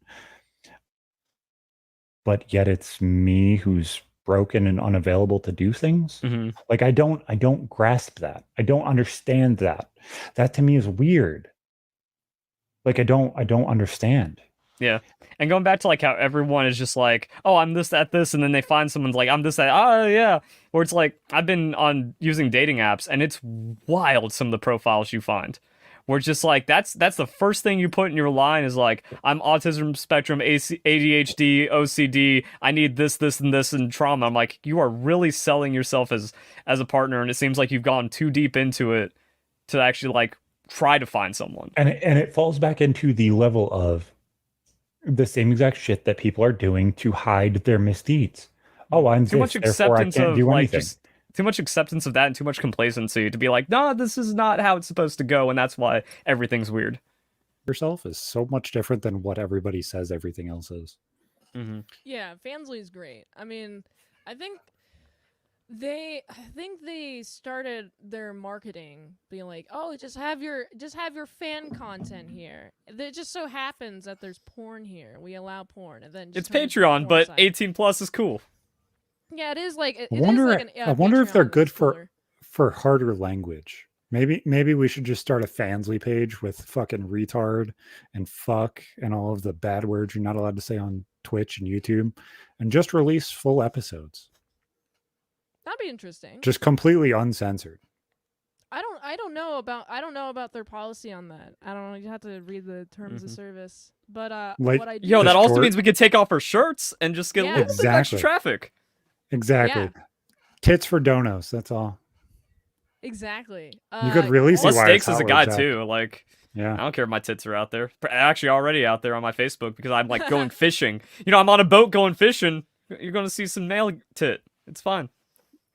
Speaker 3: But yet it's me who's broken and unavailable to do things. Like, I don't grasp that. I don't understand that. That to me is weird. Like, I don't understand.
Speaker 1: Yeah. And going back to like how everyone is just like, oh, I'm this, that, this, and then they find someone's like, I'm this, that, oh yeah. Where it's like, I've been on using dating apps and it's wild some of the profiles you find. Where it's just like, that's the first thing you put in your line is like, I'm autism spectrum, ADHD, OCD, I need this, and this, and trauma. I'm like, you are really selling yourself as a partner, and it seems like you've gone too deep into it to actually like try to find someone.
Speaker 3: And it falls back into the level of the same exact shit that people are doing to hide their misdeeds. Oh, I'm
Speaker 1: too much acceptance of like just too much acceptance of that and too much complacency to be like, nah, this is not how it's supposed to go, and that's why everything's weird.
Speaker 8: Yourself is so much different than what everybody says everything else is.
Speaker 9: Yeah, Fansly is great. I mean, I think they started their marketing being like, oh, just have your fan content here. It just so happens that there's porn here. We allow porn, and then
Speaker 1: it's Patreon, but 18 plus is cool.
Speaker 9: Yeah, it is like.
Speaker 8: I wonder if they're good for harder language. Maybe we should just start a Fansly page with fucking retard and fuck and all of the bad words you're not allowed to say on Twitch and YouTube, and just release full episodes.
Speaker 9: That'd be interesting.
Speaker 8: Just completely uncensored.
Speaker 9: I don't know about their policy on that. I don't know. You have to read the terms of service. But
Speaker 8: like,
Speaker 9: what I do,
Speaker 1: that also means we could take off our shirts and just get a little bit extra traffic.
Speaker 8: Exactly. Yeah. Tits for donos. That's all.
Speaker 9: Exactly.
Speaker 8: You could really see why
Speaker 1: Stakes is a guy too. Like,
Speaker 8: yeah,
Speaker 1: I don't care if my tits are out there. Actually, already out there on my Facebook because I'm like going fishing. I'm on a boat going fishing. You're going to see some male tit. It's fine.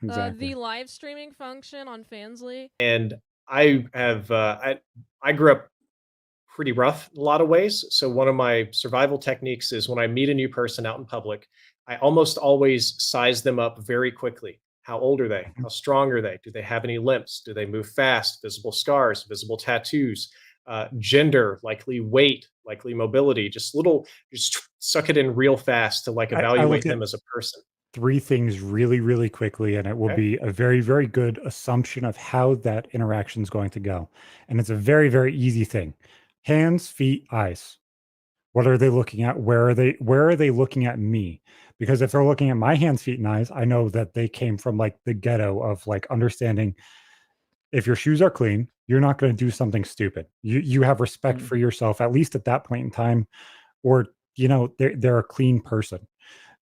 Speaker 8: Exactly.
Speaker 9: The live streaming function on Fansly.
Speaker 10: And I have I grew up pretty rough in a lot of ways. So one of my survival techniques is when I meet a new person out in public, I almost always size them up very quickly. How old are they? How strong are they? Do they have any limps? Do they move fast? Visible scars, visible tattoos. gender, likely weight, likely mobility, just suck it in real fast to like evaluate them as a person.
Speaker 3: 3 things really, really quickly, and it will be a very, very good assumption of how that interaction is going to go. And it's a very, very easy thing. Hands, feet, eyes. What are they looking at? Where are they looking at me? Because if they're looking at my hands, feet, and eyes, I know that they came from like the ghetto of like understanding if your shoes are clean, you're not going to do something stupid. You have respect for yourself, at least at that point in time, or you know, they're a clean person.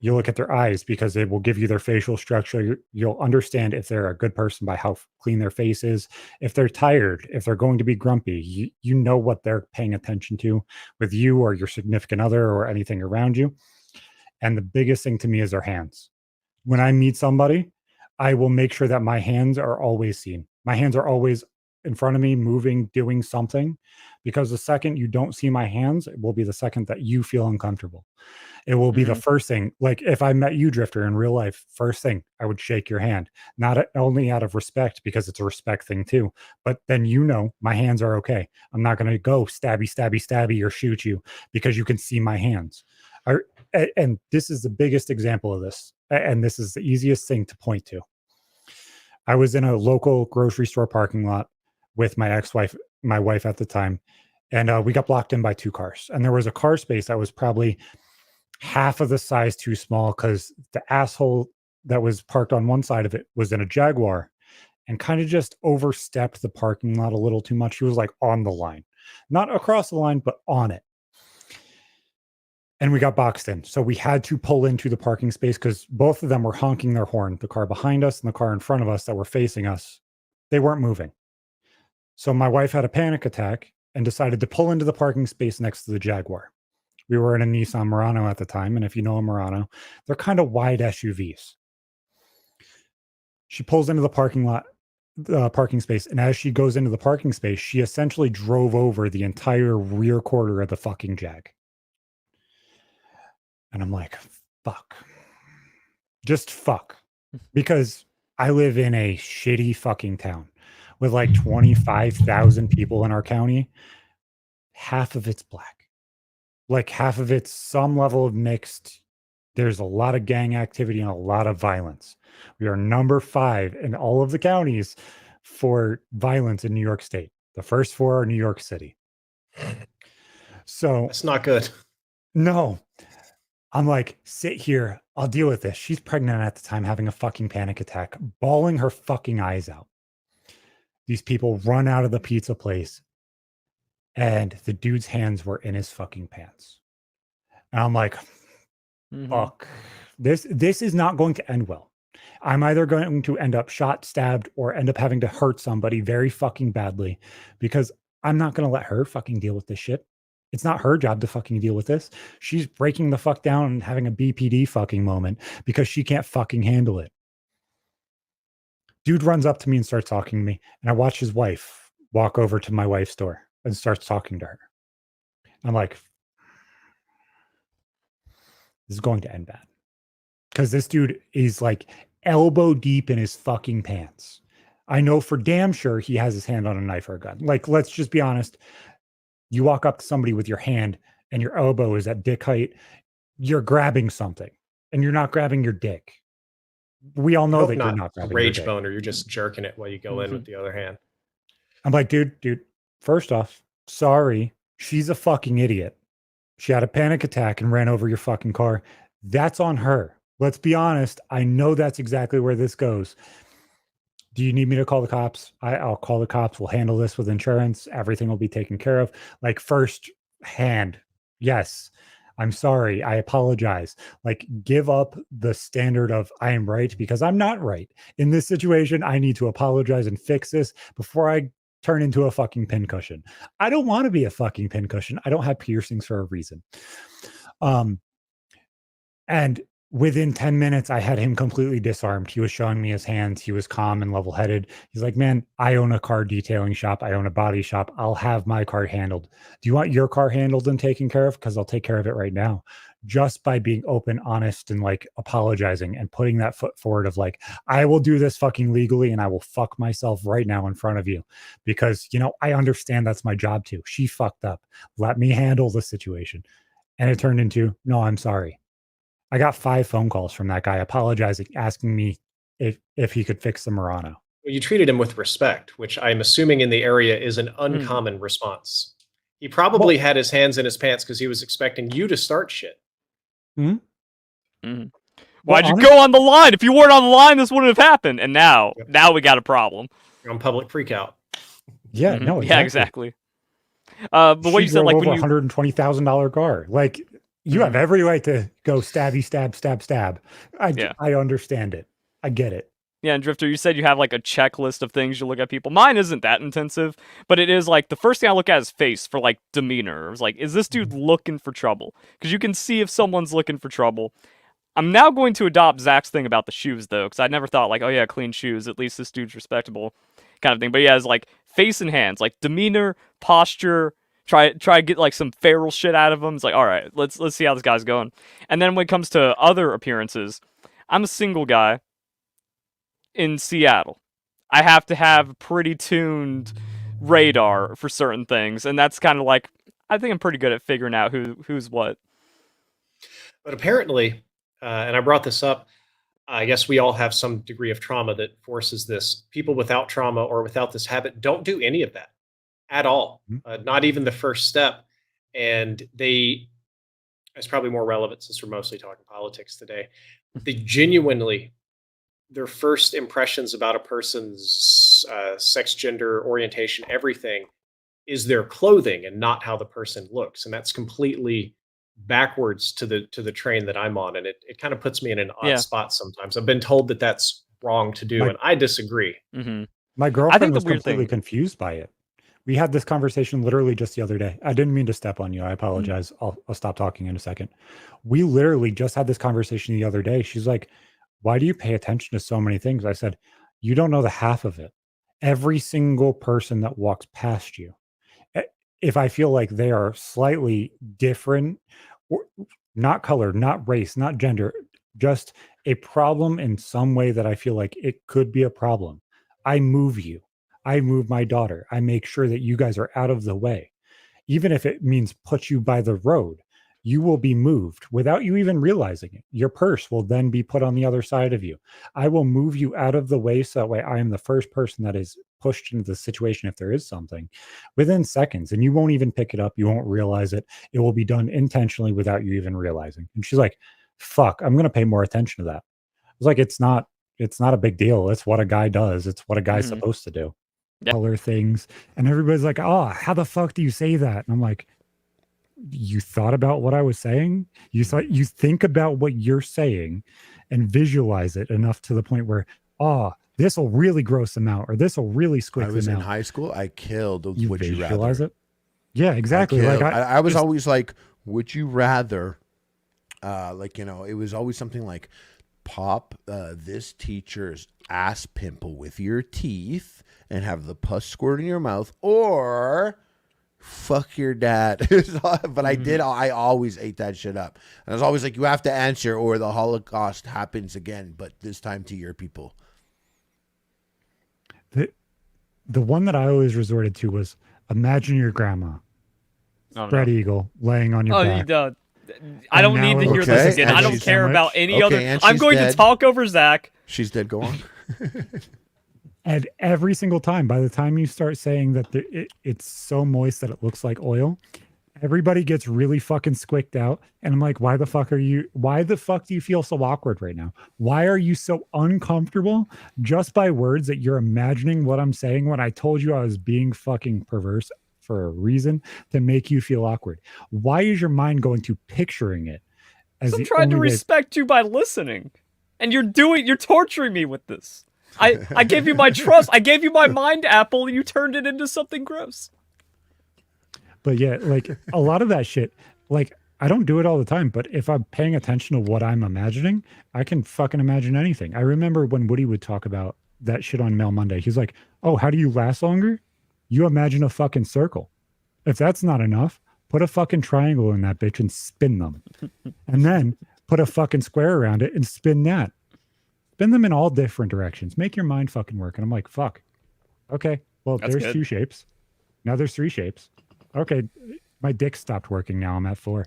Speaker 3: You look at their eyes because it will give you their facial structure. You'll understand if they're a good person by how clean their face is. If they're tired, if they're going to be grumpy, you know what they're paying attention to with you or your significant other or anything around you. And the biggest thing to me is their hands. When I meet somebody, I will make sure that my hands are always seen. My hands are always in front of me, moving, doing something, because the second you don't see my hands, it will be the second that you feel uncomfortable. It will be the first thing. Like if I met you, Drifter, in real life, first thing I would shake your hand, not only out of respect, because it's a respect thing too, but then you know my hands are okay. I'm not going to go stabby, stabby, stabby or shoot you because you can see my hands. And this is the biggest example of this. And this is the easiest thing to point to. I was in a local grocery store parking lot with my ex-wife, my wife at the time, and we got blocked in by 2 cars. And there was a car space that was probably half of the size too small because the asshole that was parked on one side of it was in a Jaguar and kind of just overstepped the parking lot a little too much. He was like on the line, not across the line, but on it. And we got boxed in. So we had to pull into the parking space because both of them were honking their horn. The car behind us and the car in front of us that were facing us, they weren't moving. So my wife had a panic attack and decided to pull into the parking space next to the Jaguar. We were in a Nissan Murano at the time. And if you know a Murano, they're kind of wide SUVs. She pulls into the parking space. And as she goes into the parking space, she essentially drove over the entire rear quarter of the fucking Jag. And I'm like, fuck. Just fuck. Because I live in a shitty fucking town with like 25,000 people in our county. Half of it's black. Like half of it's some level of mixed. There's a lot of gang activity and a lot of violence. We are number 5 in all of the counties for violence in New York State. The first 4 are New York City. So
Speaker 10: that's not good.
Speaker 3: No. I'm like, sit here. I'll deal with this. She's pregnant at the time, having a fucking panic attack, bawling her fucking eyes out. These people run out of the pizza place, and the dude's hands were in his fucking pants. And I'm like, fuck. This is not going to end well. I'm either going to end up shot, stabbed, or end up having to hurt somebody very fucking badly because I'm not going to let her fucking deal with this shit. It's not her job to fucking deal with this. She's breaking the fuck down and having a BPD fucking moment because she can't fucking handle it. Dude runs up to me and starts talking to me. And I watch his wife walk over to my wife's door and starts talking to her. I'm like, this is going to end bad. Because this dude is like elbow deep in his fucking pants. I know for damn sure he has his hand on a knife or a gun. Like, let's just be honest. You walk up to somebody with your hand and your elbow is at dick height, you're grabbing something and you're not grabbing your dick. We all know that you're not grabbing
Speaker 10: rage
Speaker 3: your dick.
Speaker 10: boner. You're just jerking it while you go in with the other hand.
Speaker 3: I'm like, dude, first off, sorry. She's a fucking idiot. She had a panic attack and ran over your fucking car. That's on her. Let's be honest. I know that's exactly where this goes. Do you need me to call the cops? I'll call the cops. We'll handle this with insurance. Everything will be taken care of. Like first hand. Yes. I'm sorry. I apologize. Like give up the standard of I am right because I'm not right. In this situation, I need to apologize and fix this before I turn into a fucking pincushion. I don't want to be a fucking pincushion. I don't have piercings for a reason. And within 10 minutes, I had him completely disarmed. He was showing me his hands. He was calm and level-headed. He's like, man, I own a car detailing shop. I own a body shop. I'll have my car handled. Do you want your car handled and taken care of? Because I'll take care of it right now. just by being open, honest, and like apologizing and putting that foot forward of like, I will do this fucking legally and I will fuck myself right now in front of you because, you know, I understand that's my job too. She fucked up. Let me handle the situation. And it turned into, no, I'm sorry. I got 5 phone calls from that guy apologizing, asking me if he could fix the Murano.
Speaker 10: Well, you treated him with respect, which I'm assuming in the area is an uncommon response. He probably had his hands in his pants because he was expecting you to start shit.
Speaker 1: Why'd you go on the line? If you weren't on the line, this wouldn't have happened. And now we got a problem.
Speaker 10: You're on public freakout.
Speaker 3: Yeah, no, exactly.
Speaker 1: Yeah, exactly. But what you said, like
Speaker 3: when
Speaker 1: when
Speaker 3: you $120,000 car, like you have every right to go stabby, stab. I understand it. I get it.
Speaker 1: Yeah, and Drifter, you said you have like a checklist of things you look at people. Mine isn't that intensive, but it is like the first thing I look at is face for like demeanor. It's like, is this dude looking for trouble? Because you can see if someone's looking for trouble. I'm now going to adopt Zach's thing about the shoes though, because I never thought like, oh yeah, clean shoes. At least this dude's respectable, kind of thing. But yeah, it's like face and hands, like demeanor, posture. Try to get like some feral shit out of him. It's like, all right, let's see how this guy's going. And then when it comes to other appearances, I'm a single guy in Seattle. I have to have pretty tuned radar for certain things, and that's kind of like, I think I'm pretty good at figuring out who's what.
Speaker 10: But apparently, and I brought this up, I guess we all have some degree of trauma that forces this. People without trauma or without this habit don't do any of that at all. Not even the first step. And it's probably more relevant since we're mostly talking politics today. They genuinely, their first impressions about a person's sex, gender, orientation, everything is their clothing and not how the person looks. And that's completely backwards to the train that I'm on. And it kind of puts me in an odd spot sometimes. I've been told that that's wrong to do, and I disagree.
Speaker 3: My girlfriend was completely confused by it. We had this conversation literally just the other day. I didn't mean to step on you. I apologize. I'll stop talking in a second. We literally just had this conversation the other day. She's like, why do you pay attention to so many things? I said, you don't know the half of it. Every single person that walks past you, if I feel like they are slightly different, not color, not race, not gender, just a problem in some way that I feel like it could be a problem, I move you. I move my daughter. I make sure that you guys are out of the way. Even if it means put you by the road, you will be moved without you even realizing it. Your purse will then be put on the other side of you. I will move you out of the way so that way I am the first person that is pushed into the situation if there is something within seconds, and you won't even pick it up. You won't realize it. It will be done intentionally without you even realizing. And she's like, fuck, I'm going to pay more attention to that. I was like, it's not a big deal. It's what a guy does. It's what a guy's supposed to do. Color things. And everybody's like, oh, how the fuck do you say that? And I'm like, you thought about what I was saying? You think about what you're saying and visualize it enough to the point where, this will really gross them out, or this will really squick them out. I was in
Speaker 5: high school. I killed Would You
Speaker 3: visualize
Speaker 5: Rather.
Speaker 3: It? Yeah, exactly.
Speaker 5: I was always like, would you rather, it was always something like, pop this teacher's ass pimple with your teeth and have the pus squirt in your mouth, or fuck your dad. But I always ate that shit up. And I was always like, you have to answer or the Holocaust happens again, but this time to your people.
Speaker 3: The one that I always resorted to was, imagine your grandma, spread eagle, laying on your back.
Speaker 1: I don't need to hear this again. I don't care about any other. I'm going to talk over Zach.
Speaker 5: She's dead. Go on.
Speaker 3: And every single time, by the time you start saying that it's so moist that it looks like oil, everybody gets really fucking squicked out. And I'm like, why the fuck do you feel so awkward right now? Why are you so uncomfortable just by words that you're imagining what I'm saying when I told you I was being fucking perverse for a reason to make you feel awkward? Why is your mind going to picturing it?
Speaker 1: I'm trying to respect you by listening, and you're torturing me with this. I gave you my trust. I gave you my mind apple, and you turned it into something gross.
Speaker 3: But yeah, like a lot of that shit, like I don't do it all the time, but if I'm paying attention to what I'm imagining, I can fucking imagine anything. I remember when Woody would talk about that shit on Mail Monday. He's like, oh, how do you last longer? You imagine a fucking circle. If that's not enough,
Speaker 8: put a fucking triangle in that bitch and spin them. And then put a fucking square around it and spin that. Spin them in all different directions. Make your mind fucking work. And I'm like, fuck. Okay. Well,
Speaker 1: That's
Speaker 8: there's
Speaker 1: good.
Speaker 8: 2 shapes. Now there's 3 shapes. Okay. My dick stopped working. Now I'm at 4.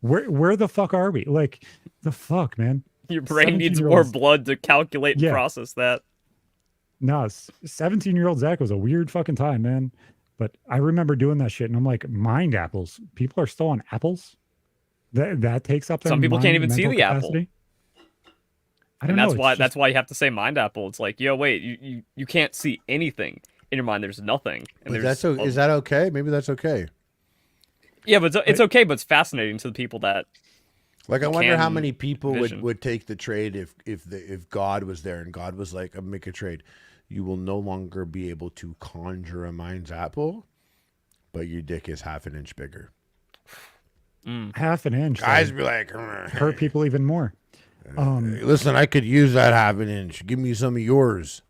Speaker 8: Where the fuck are we? Like, the fuck, man.
Speaker 1: Your brain needs more blood to calculate and process that.
Speaker 8: No, 17-year-old Zach was a weird fucking time, man. But I remember doing that shit, and I'm like, mind apples. People are still on apples. That takes up their
Speaker 1: Some people can't even see the
Speaker 8: capacity.
Speaker 1: apple.
Speaker 8: I don't know.
Speaker 1: That's why you have to say mind apple. It's like, yo, wait, you can't see anything in your mind. There's nothing. And
Speaker 5: is that okay? Maybe that's okay.
Speaker 1: Yeah, but it's okay. But it's fascinating to the people that.
Speaker 5: Like, I wonder how many people would take the trade if God was there and God was like, "I'll make a trade. You will no longer be able to conjure a mind's apple, but your dick is half an inch bigger."
Speaker 8: Half an inch.
Speaker 5: Guys be like,
Speaker 8: hurt people even more.
Speaker 5: Listen, I could use that half an inch. Give me some of yours.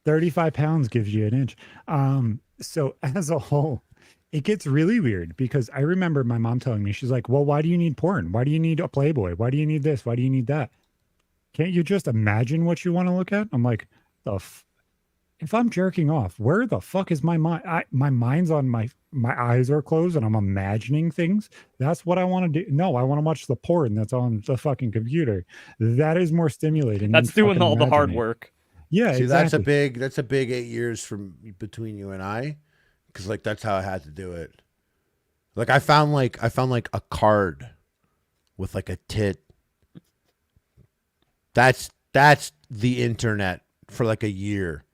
Speaker 8: 35 pounds gives you an inch. So as a whole, it gets really weird because I remember my mom telling me, she's like, well, why do you need porn? Why do you need a Playboy? Why do you need this? Why do you need that? Can't you just imagine what you want to look at? I'm like, if I'm jerking off, where the fuck is my mind? My mind's on my eyes are closed and I'm imagining things. That's what I want to do. No, I want to watch the porn that's on the fucking computer. That is more stimulating.
Speaker 1: That's doing all the hard work.
Speaker 8: Yeah,
Speaker 5: see,
Speaker 8: exactly.
Speaker 5: that's a big 8 years from between you and I, because like that's how I had to do it. Like I found like a card with like a tit. That's the internet for like a year.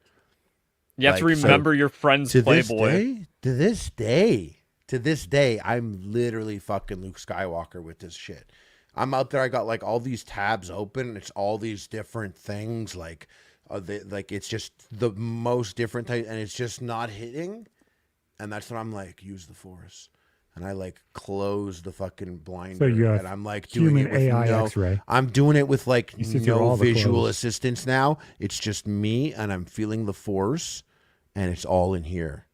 Speaker 1: You have to remember your friend's Playboy.
Speaker 5: To this day, I'm literally fucking Luke Skywalker with this shit. I'm out there. I got like all these tabs open. And it's all these different things. Like it's just the most different type, and it's just not hitting. And that's when I'm like, use the Force. And I like close the fucking blinder, and I'm like doing it with
Speaker 8: AI X-ray.
Speaker 5: I'm doing it with like no visual assistance now. It's just me, and I'm feeling the Force, and it's all in here.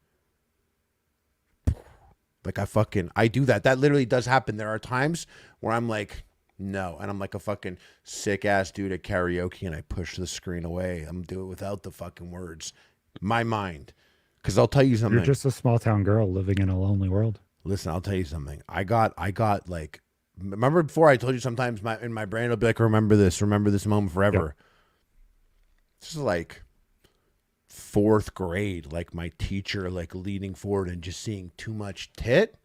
Speaker 5: Like I do that. That literally does happen. There are times where I'm like, no, and I'm like a fucking sick ass dude at karaoke, and I push the screen away. I'm doing it without the fucking words. My mind, because I'll tell you something.
Speaker 8: You're just a small town girl living in a lonely world.
Speaker 5: Listen, I'll tell you something. I got like, remember before I told you sometimes in my brain, it'll be like, remember this moment forever. Yep. This is like 4th grade, like my teacher, like leaning forward and just seeing too much tit.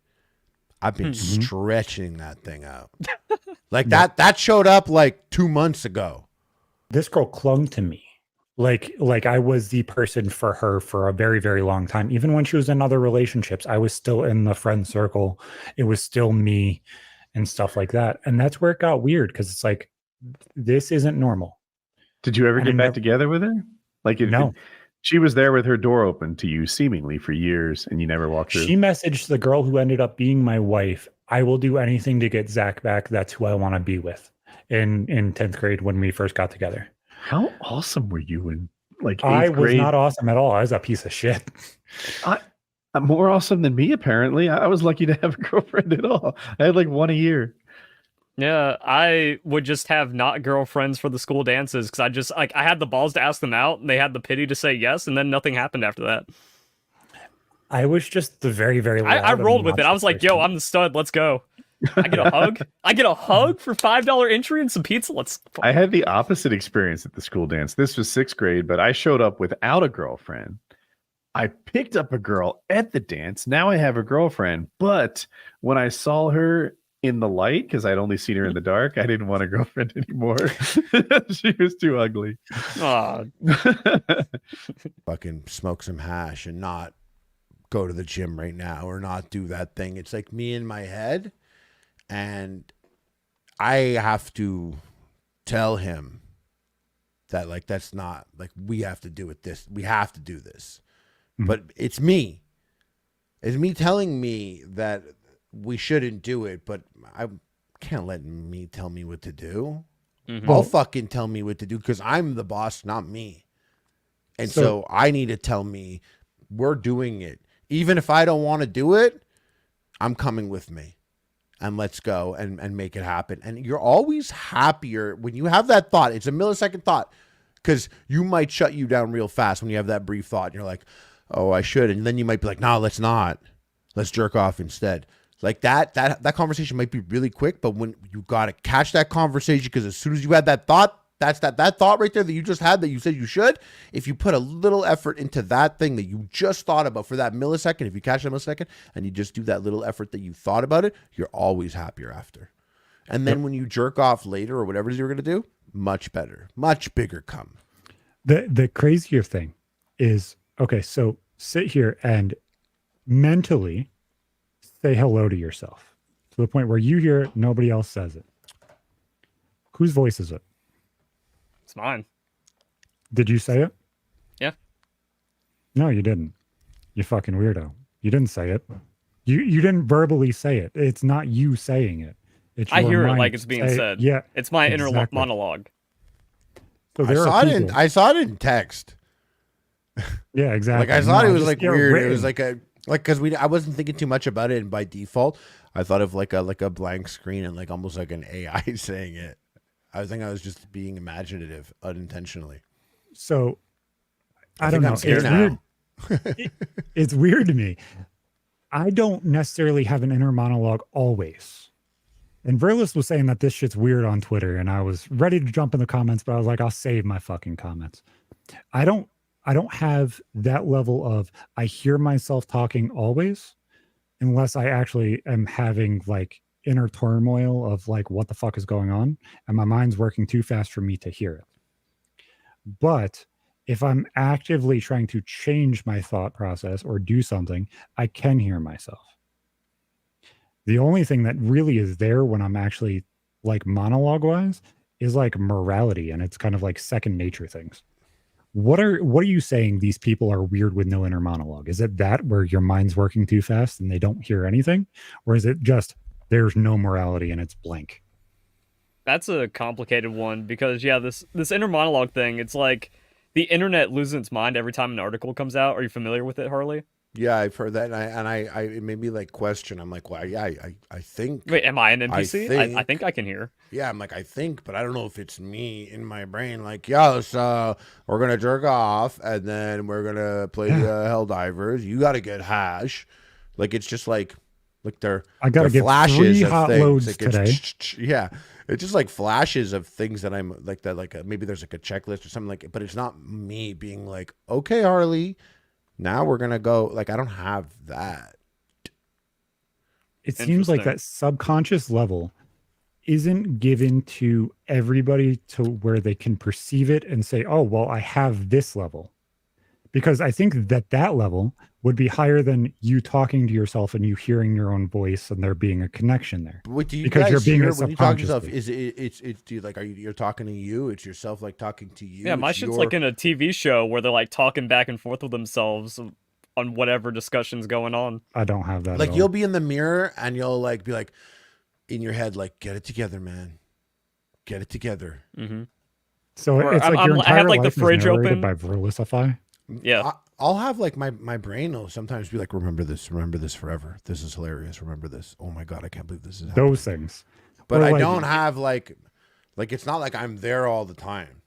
Speaker 5: I've been stretching that thing out. Like that showed up like 2 months ago.
Speaker 8: This girl clung to me. Like I was the person for her for a very, very long time. Even when she was in other relationships, I was still in the friend circle. It was still me and stuff like that. And that's where it got weird, because it's like, this isn't normal.
Speaker 7: Did you ever get back together with her? Like,
Speaker 8: no.
Speaker 7: She was there with her door open to you seemingly for years, and you never walked through.
Speaker 8: She messaged the girl who ended up being my wife, I will do anything to get Zach back. That's who I want to be with, in 10th grade when we first got together.
Speaker 7: How awesome were you in like 8th
Speaker 8: I was
Speaker 7: grade?
Speaker 8: not awesome at all. I was a piece of shit.
Speaker 7: I'm more awesome than me, apparently. I was lucky to have a girlfriend at all. I had like one a year.
Speaker 1: Yeah, I would just have not girlfriends for the school dances because I had the balls to ask them out, and they had the pity to say yes, and then nothing happened after that.
Speaker 8: I was just the very, very loud.
Speaker 1: I rolled with it. I was like, yo, I'm the stud. Let's go. I get a hug. I get a hug for $5 entry and some pizza.
Speaker 7: I had the opposite experience at the school dance. This was 6th grade, but I showed up without a girlfriend. I picked up a girl at the dance. Now I have a girlfriend. But when I saw her in the light, because I'd only seen her in the dark, I didn't want a girlfriend anymore. She was too ugly.
Speaker 5: Fucking smoke some hash and not go to the gym right now or not do that thing. It's like me in my head. And I have to tell him that, like, that's not, like, we have to do this. We have to do this. Mm-hmm. But it's me. It's me telling me that we shouldn't do it, but I can't let me tell me what to do. Mm-hmm. I'll fucking tell me what to do because I'm the boss, not me. And so I need to tell me we're doing it. Even if I don't want to do it, I'm coming with me. And let's go and make it happen. And you're always happier when you have that thought. It's a millisecond thought because you might shut you down real fast when you have that brief thought. And you're like, oh, I should. And then you might be like, no, let's not. Let's jerk off instead. Like that conversation might be really quick, but when you got to catch that conversation, because as soon as you had that thought, that's that thought right there that you just had that you said you should. If you put a little effort into that thing that you just thought about for that millisecond, if you catch that millisecond and you just do that little effort that you thought about it, you're always happier after. And then when you jerk off later or whatever it is you're going to do, much better, much bigger come.
Speaker 8: The crazier thing is, okay, so sit here and mentally say hello to yourself to the point where you hear it, nobody else says it. Whose voice is it?
Speaker 1: It's mine.
Speaker 8: Did you say it?
Speaker 1: Yeah.
Speaker 8: No, you didn't. You fucking weirdo. You didn't say it. You didn't verbally say it. It's not you saying it. It's
Speaker 1: I
Speaker 8: your
Speaker 1: hear it
Speaker 8: mind
Speaker 1: like it's being said.
Speaker 8: Yeah.
Speaker 1: It's my inner
Speaker 8: exactly.
Speaker 1: monologue.
Speaker 8: So
Speaker 5: I saw it in text.
Speaker 8: Yeah, exactly.
Speaker 5: Like I thought
Speaker 8: No,
Speaker 5: it was
Speaker 8: just
Speaker 5: like
Speaker 8: get
Speaker 5: weird.
Speaker 8: written.
Speaker 5: It was like because I wasn't thinking too much about it, and by default, I thought of like a blank screen and like almost like an AI saying it. I was just being imaginative unintentionally.
Speaker 8: So I don't know.
Speaker 5: I'm scared
Speaker 8: It's
Speaker 5: now.
Speaker 8: weird. It's weird to me. I don't necessarily have an inner monologue always. And Verlis was saying that this shit's weird on Twitter, and I was ready to jump in the comments, but I was like, I'll save my fucking comments. I don't have that level of I hear myself talking always, unless I actually am having like inner turmoil of like what the fuck is going on, and my mind's working too fast for me to hear it. But if I'm actively trying to change my thought process or do something, I can hear myself. The only thing that really is there when I'm actually like monologue wise is like morality, and it's kind of like second nature things. What are you saying these people are weird with no inner monologue? Is it that where your mind's working too fast and they don't hear anything? Or is it just there's no morality and it's blank?
Speaker 1: That's a complicated one because this inner monologue thing, it's like the internet loses its mind every time an article comes out. Are you familiar with it, Harley?
Speaker 5: Yeah, I've heard that, and I it made me like question. I'm like, well, yeah, I think.
Speaker 1: Wait, am I an NPC? I think I can hear.
Speaker 5: Yeah, I'm like, I think, but I don't know if it's me in my brain. Like, yeah, so we're gonna jerk off, and then we're gonna play Helldivers. You got to get hash. Like, it's just like they're
Speaker 8: I gotta get
Speaker 5: flashes
Speaker 8: 3
Speaker 5: of
Speaker 8: hot
Speaker 5: things.
Speaker 8: loads
Speaker 5: Like,
Speaker 8: today.
Speaker 5: Yeah, it's just like flashes of things that I'm like that. Like maybe there's like a checklist or something like, but it's not me being like, okay, Harley. Now we're gonna go. Like, I don't have that.
Speaker 8: It seems like that subconscious level isn't given to everybody to where they can perceive it and say, oh, well, I have this level. Because I think that level would be higher than you talking to yourself and you hearing your own voice and there being a connection there.
Speaker 5: What do you
Speaker 8: because
Speaker 5: guys
Speaker 8: you're being
Speaker 5: hear
Speaker 8: a
Speaker 5: when you talk to
Speaker 8: subconscious
Speaker 5: yourself?
Speaker 8: thing.
Speaker 5: Is it do you like you're talking to you? It's yourself like talking to you.
Speaker 1: Yeah, my
Speaker 5: it's
Speaker 1: shit's like in a TV show where they're like talking back and forth with themselves on whatever discussion's going on.
Speaker 8: I don't have that.
Speaker 5: Like you'll be in the mirror and you'll like be like in your head like, get it together, man, get it together.
Speaker 1: Mm-hmm.
Speaker 8: So
Speaker 1: Or
Speaker 8: it's like your entire
Speaker 1: I have like the
Speaker 8: life is
Speaker 1: fridge
Speaker 8: narrated
Speaker 1: open
Speaker 8: by Verlisify.
Speaker 1: Yeah.
Speaker 5: I'll have like my brain will sometimes be like, remember this forever. This is hilarious. Remember this. Oh my God, I can't believe this is happening.
Speaker 8: Those things.
Speaker 5: But
Speaker 8: Or
Speaker 5: I
Speaker 8: like-
Speaker 5: don't have like it's not like I'm there all the time.